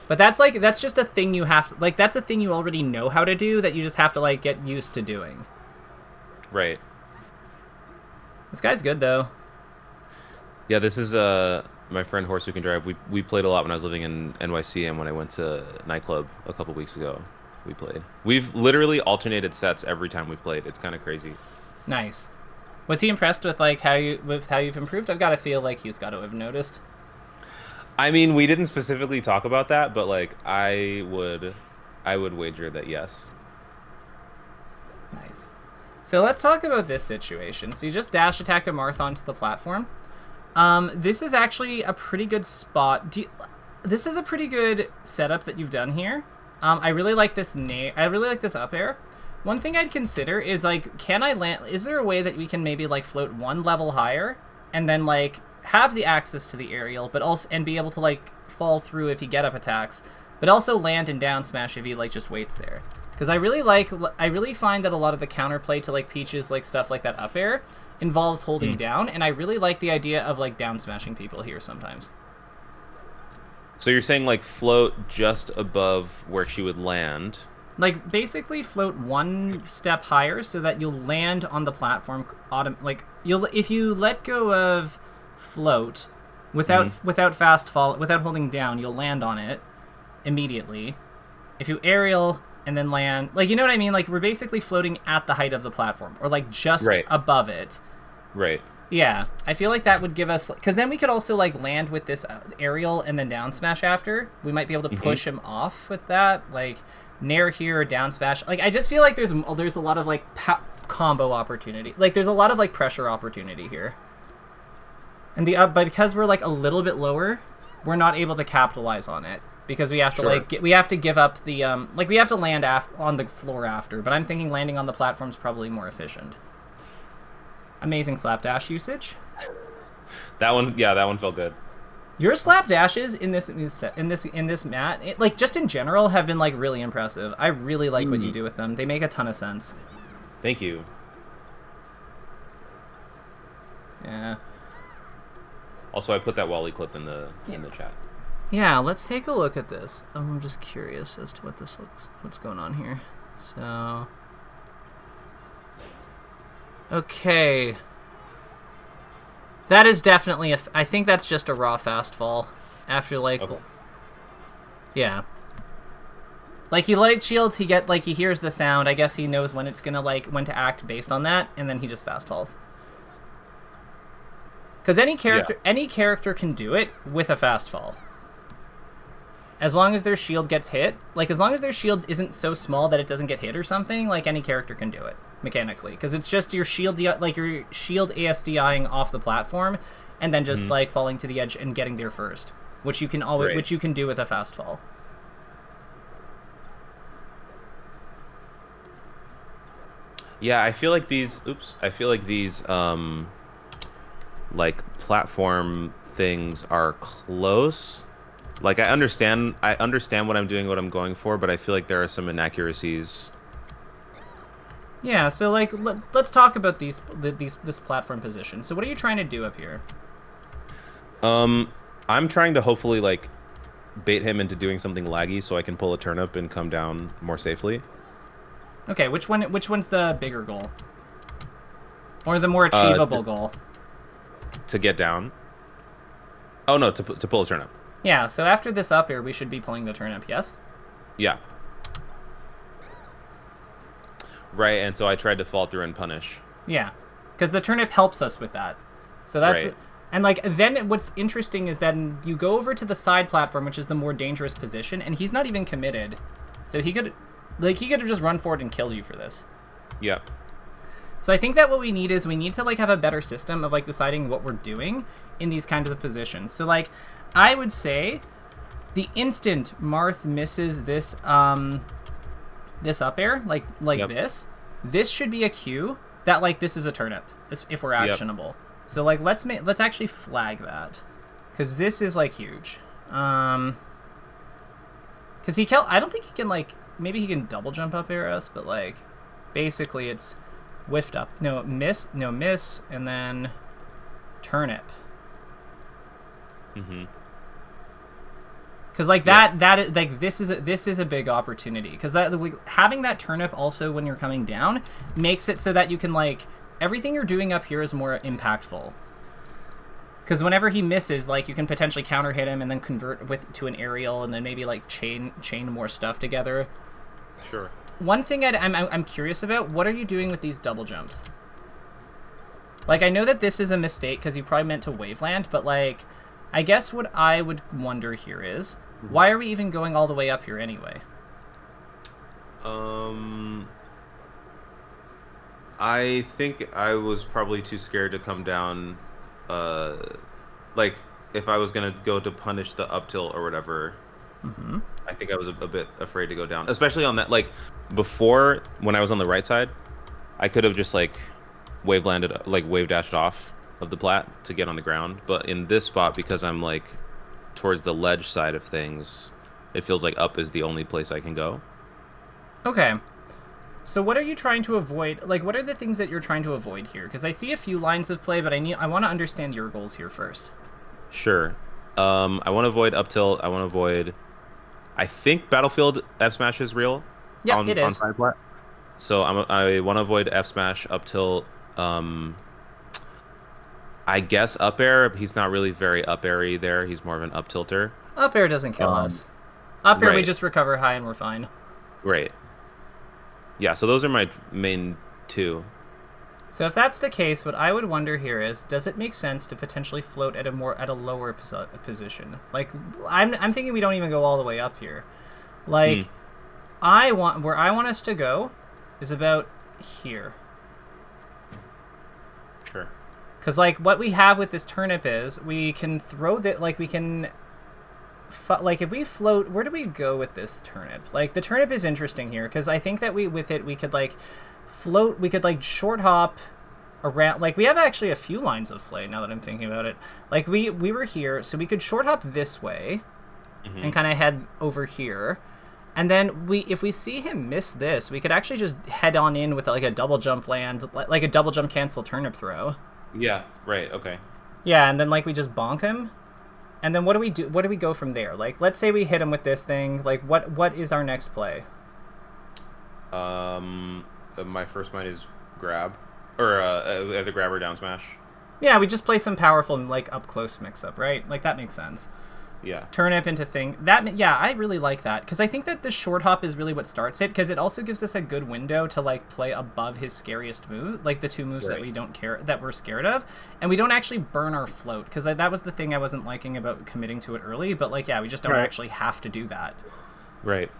But that's just a thing you have to, like, that's a thing you already know how to do that you just have to like get used to doing. Right. This guy's good though. Yeah, this is my friend Horse Who Can Drive. We played a lot when I was living in NYC, and when I went to nightclub a couple weeks ago, we played. We've literally alternated sets every time we've played. It's kind of crazy. Nice. Was he impressed with like how you've improved? I've got to feel like he's got to have noticed. I mean, we didn't specifically talk about that, but like I would wager that yes. Nice. So let's talk about this situation. So you just dash attacked a Marth onto the platform. This is actually a pretty good spot. This is a pretty good setup that you've done here. I really like this I really like this up air. One thing I'd consider is like, can I land? Is there a way that we can maybe like float one level higher and then like have the access to the aerial, but also and be able to like fall through if he get up attacks, but also land and down smash if he like just waits there? Because I really find that a lot of the counterplay to like Peach's like stuff like that up air involves holding down, and I really like the idea of like down smashing people here sometimes. So you're saying like float just above where she would land? Like basically float one step higher so that you'll land on the platform if you let go of float without fast fall, without holding down, you'll land on it immediately. If you aerial and then land, like, you know what I mean? Like, we're basically floating at the height of the platform, or like just above it. Right. Yeah, I feel like that would give us, because then we could also like land with this aerial and then down smash after. We might be able to push him off with that, like nair here or down smash. Like, I just feel like there's a lot of like combo opportunity. Like, there's a lot of like pressure opportunity here. And but because we're like a little bit lower, we're not able to capitalize on it because we have to we have to give up the we have to land on the floor after. But I'm thinking landing on the platform is probably more efficient. Amazing slapdash usage. That one felt good. Your slapdashes in this mat, like just in general, have been like really impressive. I really like what you do with them. They make a ton of sense. Thank you. Yeah. Also, I put that Wally clip in the chat. Yeah, let's take a look at this. I'm just curious as to what's going on here. So, okay, that is definitely I think that's just a raw fast fall after like, yeah. Like he light shields, he hears the sound. I guess he knows when it's gonna when to act based on that, and then he just fast falls. Because any character can do it with a fast fall. As long as their shield gets hit, like as long as their shield isn't so small that it doesn't get hit or something, like any character can do it mechanically. Because it's just your shield, like your shield ASDIing off the platform, and then just like falling to the edge and getting there first, which you can always, which you can do with a fast fall. Yeah, I feel like these. Like platform things are close. Like I understand what I'm doing, what I'm going for, but I feel like there are some inaccuracies. Yeah, so like let's talk about this platform position. So what are you trying to do up here? I'm trying to hopefully like bait him into doing something laggy so I can pull a turnip and come down more safely. Okay, which one's the bigger goal? Or the more achievable goal? To get down. Oh no, to pull a turnip. Yeah, so after this up air, we should be pulling the turnip, yes? Yeah. Right, and so I tried to fall through and punish. Yeah, because the turnip helps us with that. So that's... Right. And like, then what's interesting is that you go over to the side platform, which is the more dangerous position, and he's not even committed. So he could have just run forward and killed you for this. Yeah. So I think that what we need is we need to like have a better system of like deciding what we're doing in these kinds of positions. So like I would say the instant Marth misses this this up air, like this should be a cue that like this is a turnip if we're actionable. So like let's actually flag that, because this is like huge. Because I don't think he can like, maybe he can double jump up air us, but like basically it's whiffed up. No miss, and then turnip. Because like that like this is a big opportunity, because that like, having that turnip also when you're coming down makes it so that you can like everything you're doing up here is more impactful. Because whenever he misses, like you can potentially counter hit him and then convert to an aerial and then maybe like chain more stuff together. Sure. One thing I'm curious about, what are you doing with these double jumps? Like, I know that this is a mistake because you probably meant to waveland, but, like, I guess what I would wonder here is, why are we even going all the way up here anyway? I think I was probably too scared to come down, like, if I was going to go to punish the up tilt or whatever. I think I was a bit afraid to go down, especially on that, like, before, when I was on the right side, I could have just, like, wave dashed off of the plat to get on the ground. But in this spot, because I'm, like, towards the ledge side of things, it feels like up is the only place I can go. Okay. So what are you trying to avoid? Like, what are the things that you're trying to avoid here? Because I see a few lines of play, but I want to understand your goals here first. Sure. I want to avoid up tilt. I want to avoid... I think Battlefield F Smash is real. Yeah, it is. On side plat. So I want to avoid F Smash, up tilt. I guess up air. He's not really very up airy there. He's more of an up tilter. Up air doesn't kill us. Up air, we just recover high and we're fine. Right. Yeah. So those are my main two. So if that's the case, what I would wonder here is, does it make sense to potentially float at a lower position? Like, I'm thinking we don't even go all the way up here. Like, where I want us to go is about here. Sure. Because like what we have with this turnip is we can throw that, like we can, like if we float, where do we go with this turnip? Like the turnip is interesting here because I think that we could like float, we could like short hop around, like we have actually a few lines of play now that I'm thinking about it. Like we were here, so we could short hop this way and kind of head over here. And then if we see him miss this, we could actually just head on in with like a double jump land, like a double jump cancel turnip throw. Yeah, right, okay. Yeah, and then like we just bonk him. And then what do we do? What do we go from there? Like let's say we hit him with this thing. Like what is our next play? My first might is grab, or the grab or down smash. Yeah, we just play some powerful like up close mix up, right? Like that makes sense. Yeah. Turnip into thing. That, yeah, I really like that. Because I think that the short hop is really what starts it. Because it also gives us a good window to, like, play above his scariest move. Like, the two moves that we don't care, that we're scared of. And we don't actually burn our float. Because that was the thing I wasn't liking about committing to it early. But, like, yeah, we just don't actually have to do that. Right.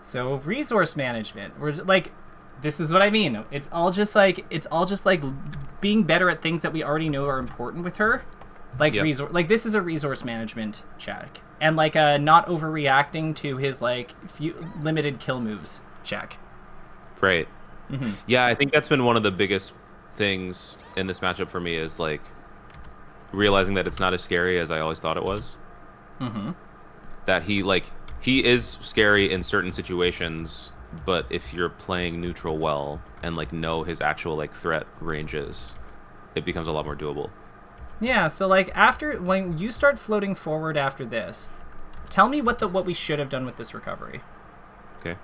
So, resource management. We're, like... This is what I mean. It's all just like being better at things that we already know are important with her. Like like this is a resource management check. And like not overreacting to his like few limited kill moves check. Right. Yeah, I think that's been one of the biggest things in this matchup for me is like realizing that it's not as scary as I always thought it was. That he is scary in certain situations. But if you're playing neutral well and like know his actual like threat ranges, it becomes a lot more doable. Yeah, so like after when you start floating forward after this, tell me what we should have done with this recovery. Okay.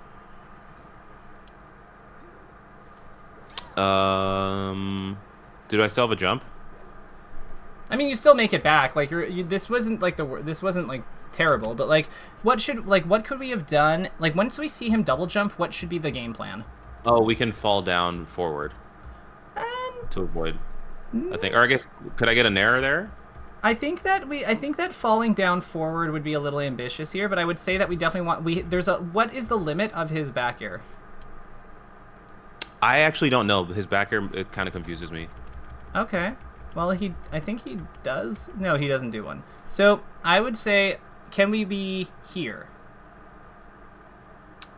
Did I still have a jump? I mean, you still make it back. Like this wasn't like this wasn't like terrible, but like what could we have done? Like once we see him double jump, what should be the game plan? Oh, we can fall down forward to avoid. I think, or I guess, could I get a nair there? I think that falling down forward would be a little ambitious here, but I would say that we definitely want what is the limit of his back air? I actually don't know. His back air, it kind of confuses me. Okay. Well, I think he does. No, he doesn't do one. So I would say, can we be here?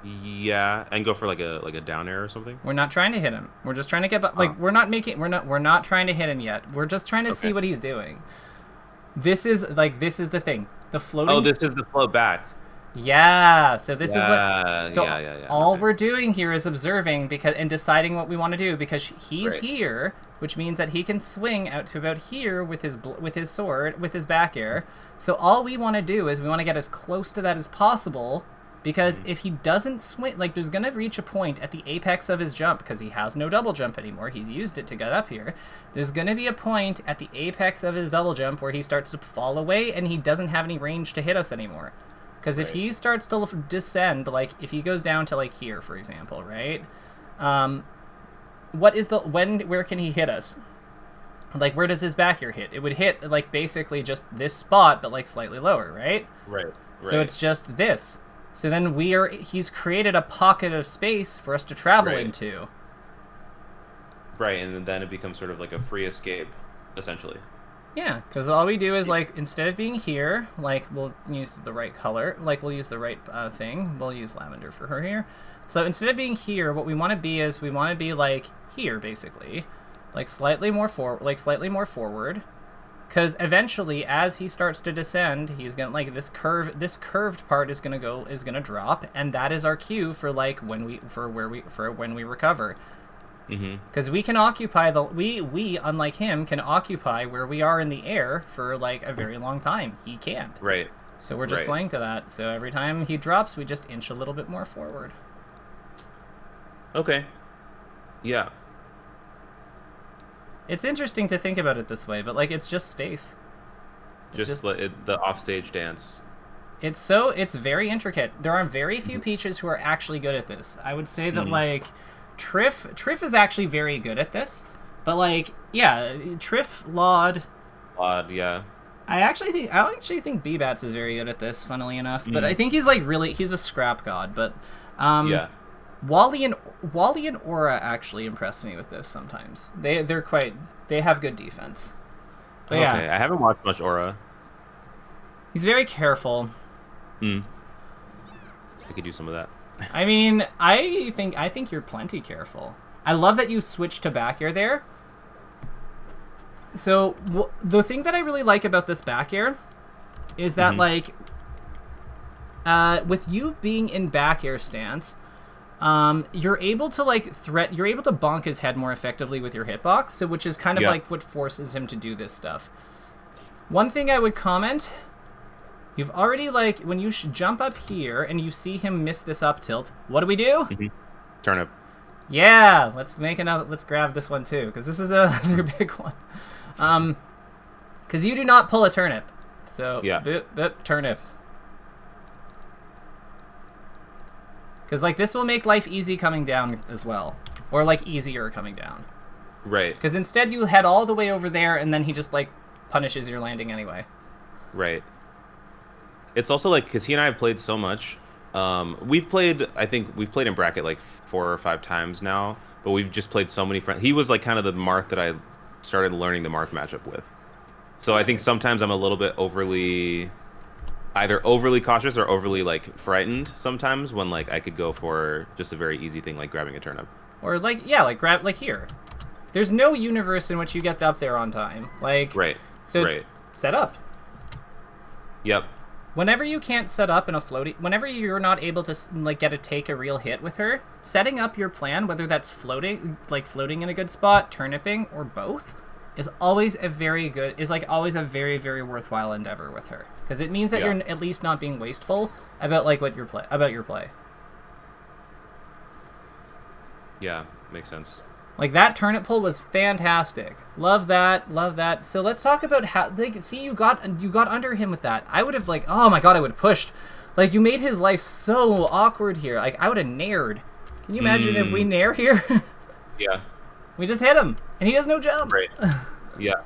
Yeah, and go for like a down air or something. We're not trying to hit him. We're just trying to get like we're not trying to hit him yet. We're just trying to see what he's doing. This is the thing. The floating. Oh, this is the float back. Yeah. So this is like all okay. we're doing here is observing and deciding what we want to do because he's here, which means that he can swing out to about here with his sword with his back air. So all we want to do is we want to get as close to that as possible. Because if he doesn't swing, like there's going to reach a point at the apex of his jump, because he has no double jump anymore. He's used it to get up here. There's going to be a point at the apex of his double jump where he starts to fall away and he doesn't have any range to hit us anymore. Because if he starts to descend, like if he goes down to like here, for example, right? Where can he hit us? Like where does his back air hit? It would hit like basically just this spot, but like slightly lower, right? Right. So it's just this. So then he's created a pocket of space for us to travel into. Right, and then it becomes sort of like a free escape, essentially. Yeah, because all we do is, like, instead of being here, like, we'll use the right color. Like, we'll use the right thing. We'll use lavender for her here. So instead of being here, what we want to be is, we want to be, like, here, basically. Like, slightly more forward. Because eventually, as he starts to descend, he's gonna this curved part is gonna drop, and that is our cue for when we recover. Because we can occupy we unlike him can occupy where we are in the air for like a very long time. He can't. Right. So we're just playing to that. So every time he drops, we just inch a little bit more forward. Okay. Yeah. It's interesting to think about it this way, but like it's just space. The offstage dance. It's very intricate. There are very few Peaches who are actually good at this. I would say that like Triff is actually very good at this, but like yeah, Triff, Laud, yeah. I actually think B-Bats is very good at this, funnily enough. But I think he's a scrap god. But yeah. Wally and Aura actually impress me with this sometimes. They have good defense. But okay, yeah. I haven't watched much Aura. He's very careful. I could use some of that. I mean, I think you're plenty careful. I love that you switched to back air there. So the thing that I really like about this back air is that like with you being in back air stance, you're able to bonk his head more effectively with your hitbox, so which is kind of like what forces him to do this stuff. One thing I would comment, you've already when you jump up here and you see him miss this up tilt, what do we do? Turnip. Yeah, let's grab this one too, because this is another big one. Because you do not pull a turnip. So, Yeah. turnip. Because, like, this will make life easy coming down as well. Or, like, easier coming down. Right. Because instead you head all the way over there, and then he just, like, punishes your landing anyway. Right. It's also, like, because he and I have played so much. I think we've played in bracket, like, 4 or 5 times now. But we've just played so many friends. He was, like, kind of the Marth that I started learning the Marth matchup with. So I think sometimes I'm a little bit either overly cautious or overly, like, frightened sometimes when, like, I could go for just a very easy thing like grabbing a turnip. Or, like, yeah, like, grab, like, here. There's no universe in which you get up there on time. Like, Right. So, right. Set up. Yep. Whenever you can't set up in a floaty, whenever you're not able to, like, take a real hit with her, setting up your plan, whether that's floating in a good spot, turniping, or both, is always a very, very worthwhile endeavor with her. Because it means that you're at least not being wasteful about, like, about your play. Yeah, makes sense. Like, that turnip pull was fantastic. Love that. So let's talk about how, like, see, you got under him with that. I would have, like, oh my god, I would have pushed. Like, you made his life so awkward here. Like, I would have nared. Can you imagine if we nair here? Yeah. We just hit him, and he has no jump. Right. Yeah.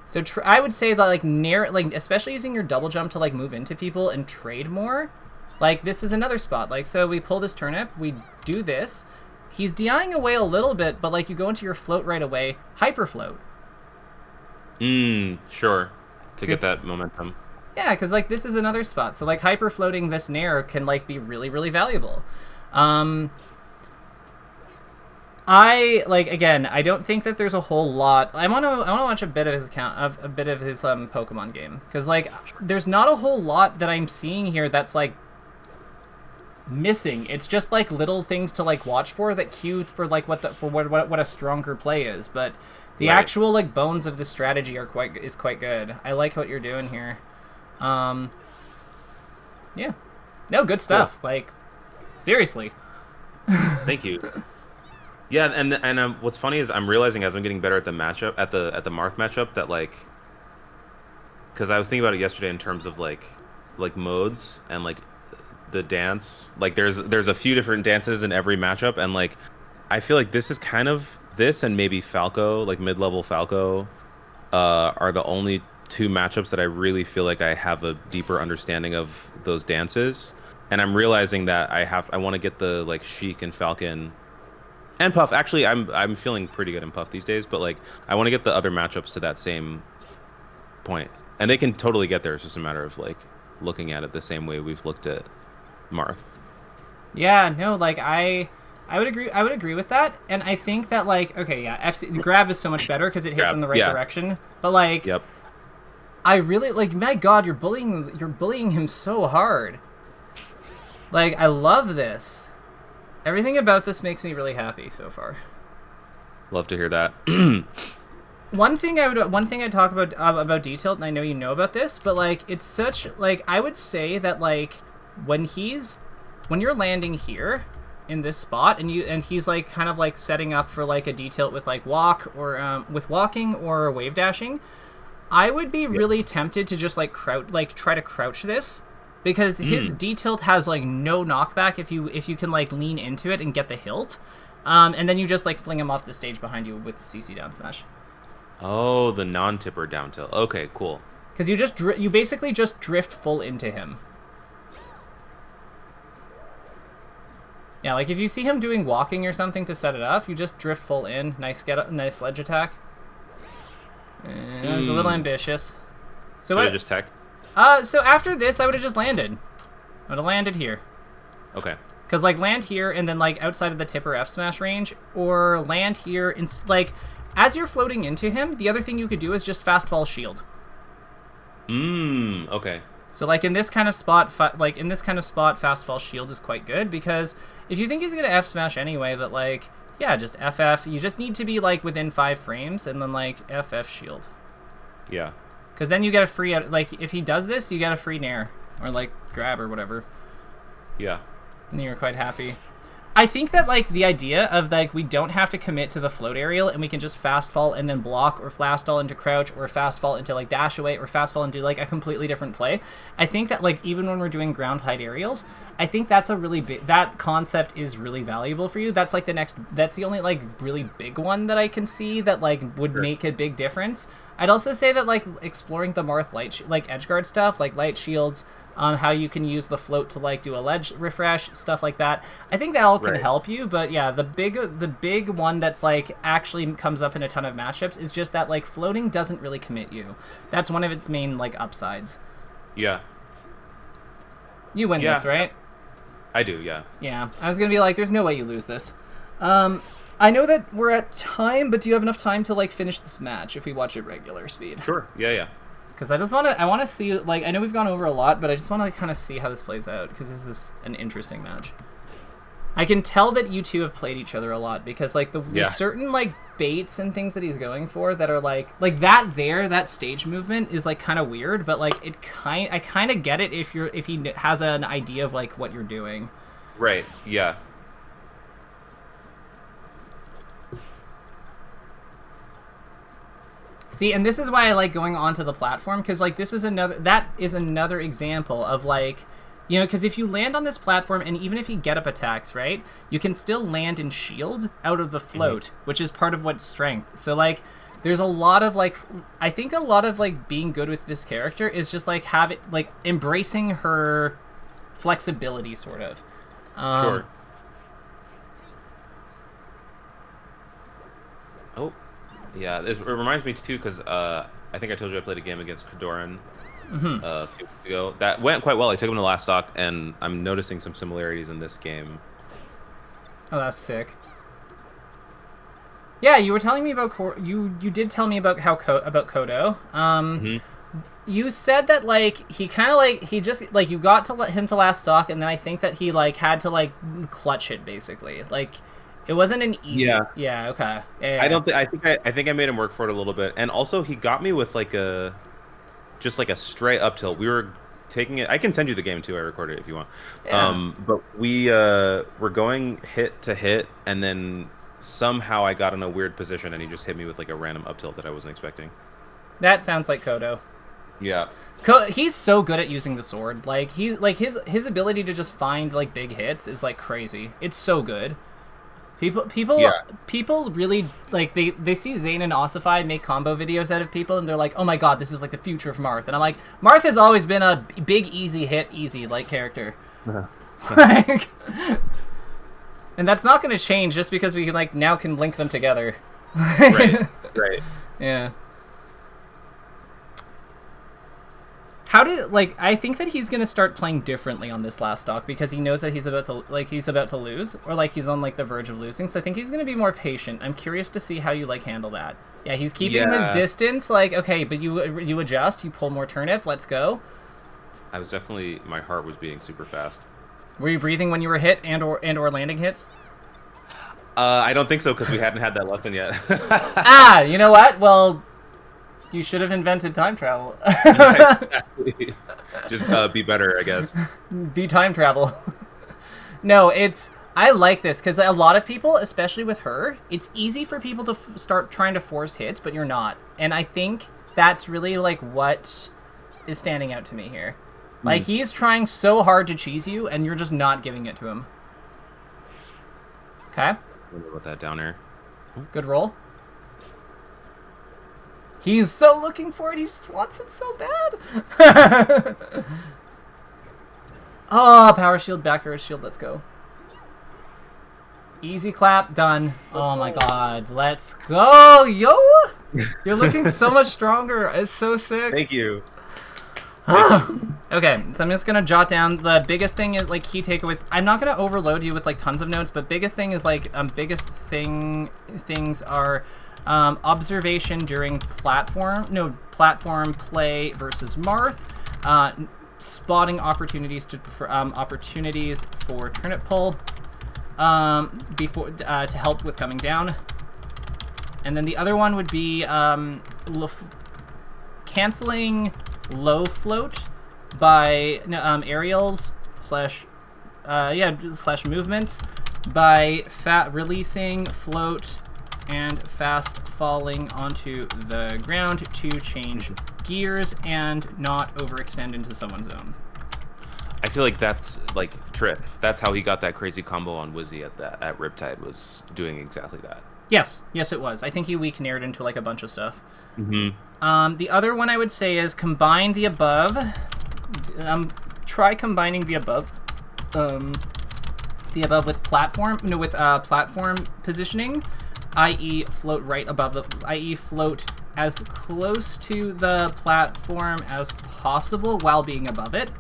So I would say that, like, nair, like, especially using your double jump to, like, move into people and trade more. Like, this is another spot. Like, so we pull this turnip, we do this. He's DIing away a little bit, but, like, you go into your float right away. Hyper float. Sure. To get that momentum. Yeah, because, like, this is another spot. So, like, hyper floating this nair can, like, be really, really valuable. Again, I don't think that there's a whole lot. I want to watch a bit of his Pokemon game, because, like, there's not a whole lot that I'm seeing here that's, like, missing. It's just, like, little things to, like, watch for that cue for, like, what a stronger play is. But the actual, like, bones of the strategy are quite good. I like what you're doing here. Yeah. No, good stuff. Cool. Like, seriously. Thank you. Yeah, and what's funny is I'm realizing as I'm getting better at the matchup, at the Marth matchup, that, like, because I was thinking about it yesterday in terms of, like modes and, like, the dance. Like, there's a few different dances in every matchup, and, like, I feel like this is kind of this, and maybe Falco, like mid-level Falco, are the only 2 matchups that I really feel like I have a deeper understanding of those dances. And I'm realizing that I want to get the, like, Sheik and Falcon and Puff. Actually, I'm feeling pretty good in Puff these days, but, like, I want to get the other matchups to that same point, and they can totally get there. It's just a matter of, like, looking at it the same way we've looked at Marth. Yeah, no, like, I would agree with that, and I think that, like, okay, yeah, grab is so much better because it hits in the right direction, but, like, yep. I really, like, my god, you're bullying him so hard. Like, I love this. Everything about this makes me really happy so far. Love to hear that. One thing I'd talk about detailed, and I know you know about this, but, like, it's such, like, I would say that, like, when you're landing here in this spot, and he's, like, kind of, like, setting up for, like, a detail with, like, with walking or wave dashing, I would be really tempted to just, like, try to crouch this, because his D-tilt has, like, no knockback if you can, like, lean into it and get the hilt, and then you just, like, fling him off the stage behind you with CC down smash. Oh, the non-tipper down tilt. Okay, cool. Because you basically just drift full into him. Yeah, like, if you see him doing walking or something to set it up, you just drift full in. Nice ledge attack. That was a little ambitious. So should I just tech? So after this, I would have just landed. I would have landed here. Okay. Because, like, land here and then, like, outside of the tipper F smash range, or land here, like, as you're floating into him, the other thing you could do is just fast fall shield. Okay. So, like, in this kind of spot, fast fall shield is quite good, because if you think he's gonna F smash anyway, that, like, yeah, just FF. You just need to be, like, within 5 frames, and then, like, FF shield. Yeah. Because then you get a free, like, if he does this, you get a free nair, or, like, grab or whatever. Yeah. And you're quite happy. I think that like the idea of like we don't have to commit to the float aerial and we can just fast fall and then block, or fast fall into crouch, or fast fall into like dash away, or fast fall into like a completely different play. I think that like even when we're doing ground hide aerials, I think that's a really big, that concept is really valuable for you. That's like that's the only like really big one that I can see that like would make a big difference. I'd also say that like exploring the Marth like edgeguard stuff, like light shields, how you can use the float to like do a ledge refresh, stuff like that. I think that all can help you, but yeah, the big one that's like actually comes up in a ton of matchups is just that like floating doesn't really commit you. That's one of its main like upsides. Yeah. You win this, right? I do, yeah. Yeah, I was gonna be like, there's no way you lose this. I know that we're at time, but do you have enough time to like finish this match if we watch it regular speed? Sure. Yeah. Because I want to see, like, I know we've gone over a lot, but I just want to kind of see how this plays out, because this is an interesting match. I can tell that you two have played each other a lot, because, like, there's certain, like, baits and things that he's going for that are, like that stage movement is, like, kind of weird, but, like, I kind of get it if he has an idea of, like, what you're doing. Right, yeah. See, and this is why I like going onto the platform, because like that is another example of like, you know, because if you land on this platform and even if you get up attacks, right, you can still land and shield out of the float, which is part of what's strength. So like, there's a lot of like, I think a lot of like being good with this character is just like embracing her flexibility, sort of. Sure. Oh. Yeah, it reminds me too, because I think I told you I played a game against Kradoran a few weeks ago. That went quite well. I took him to last stock, and I'm noticing some similarities in this game. Oh, that's sick. Yeah, you were telling me about you did tell me about about Kodo. You said that like he kind of like he just like you got to let him to last stock, and then I think that he like had to like clutch it basically like. It wasn't an easy. Yeah. Yeah. Okay. Yeah. I think I made him work for it a little bit, and also he got me with like just like a straight up tilt. We were taking it. I can send you the game too. I recorded it if you want. Yeah. But we were going hit to hit, and then somehow I got in a weird position, and he just hit me with like a random up tilt that I wasn't expecting. That sounds like Kodo. Yeah. He's so good at using the sword. Like his ability to just find like big hits is like crazy. It's so good. People really like they see Zane and Ossify make combo videos out of people, and they're like, oh my god, this is like the future of Marth. And I'm like, Marth has always been a big easy like character. Like, and that's not going to change just because we like now can link them together. Right. Yeah. How did I think that he's gonna start playing differently on this last stock because he knows that he's about to lose, or like he's on like the verge of losing. So I think he's gonna be more patient. I'm curious to see how you like handle that. Yeah, he's keeping his distance. Like, okay, but you adjust, you pull more turnip. Let's go. I was definitely, my heart was beating super fast. Were you breathing when you were hit and or landing hits? I don't think so because we hadn't had that lesson yet. You know what? Well. You should have invented time travel. Exactly. Just be better, I guess. Be time travel. No, I like this because a lot of people, especially with her, it's easy for people to start trying to force hits, but you're not. And I think that's really like what is standing out to me here. Like he's trying so hard to cheese you, and you're just not giving it to him. Okay. Put that down there. Good roll. He's so looking for it. He just wants it so bad. Oh, power shield, back air shield. Let's go. Easy clap. Done. Oh, my God. Let's go. Yo. You're looking so much stronger. It's so sick. Thank you. Okay, so I'm just going to jot down the biggest thing is like key takeaways. I'm not going to overload you with like tons of notes, but biggest thing is like things are observation during platform play versus Marth, spotting opportunities for turnip pull before to help with coming down, and then the other one would be canceling low float by aerials slash movements by releasing float and fast falling onto the ground to change gears and not overextend into someone's zone. I feel like that's like Triff. That's how he got that crazy combo on Wizzy at Riptide, was doing exactly that. Yes, it was. I think he weak nared into like a bunch of stuff. Mm-hmm. The other one I would say is combine the above. Try combining the above. With platform. No, with platform positioning, i.e., float right above the. I.e., float as close to the platform as possible while being above it.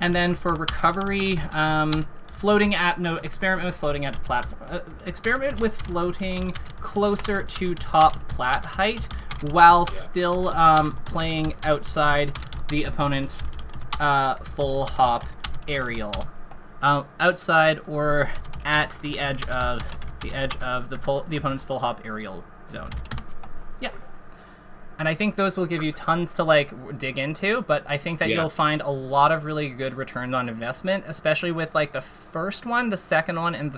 And then for recovery, experiment with floating at platform. Experiment with floating closer to top plat height while still playing outside the opponent's full hop aerial, outside or at the edge of the opponent's full hop aerial zone. Yeah. And I think those will give you tons to like dig into, but I think that you'll find a lot of really good return on investment, especially with like the first one, the second one, and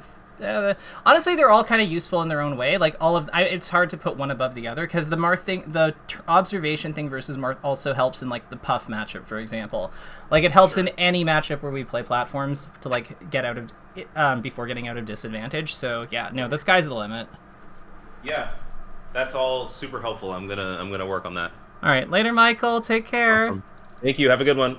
honestly, they're all kind of useful in their own way. Like it's hard to put one above the other because the Marth thing, the observation thing versus Marth also helps in like the Puff matchup, for example. Like it helps in any matchup where we play platforms to like get out of before getting out of disadvantage. So yeah, no, the sky's the limit. Yeah. That's all super helpful. I'm gonna work on that. All right, later, Michael. Take care. Awesome. Thank you. Have a good one.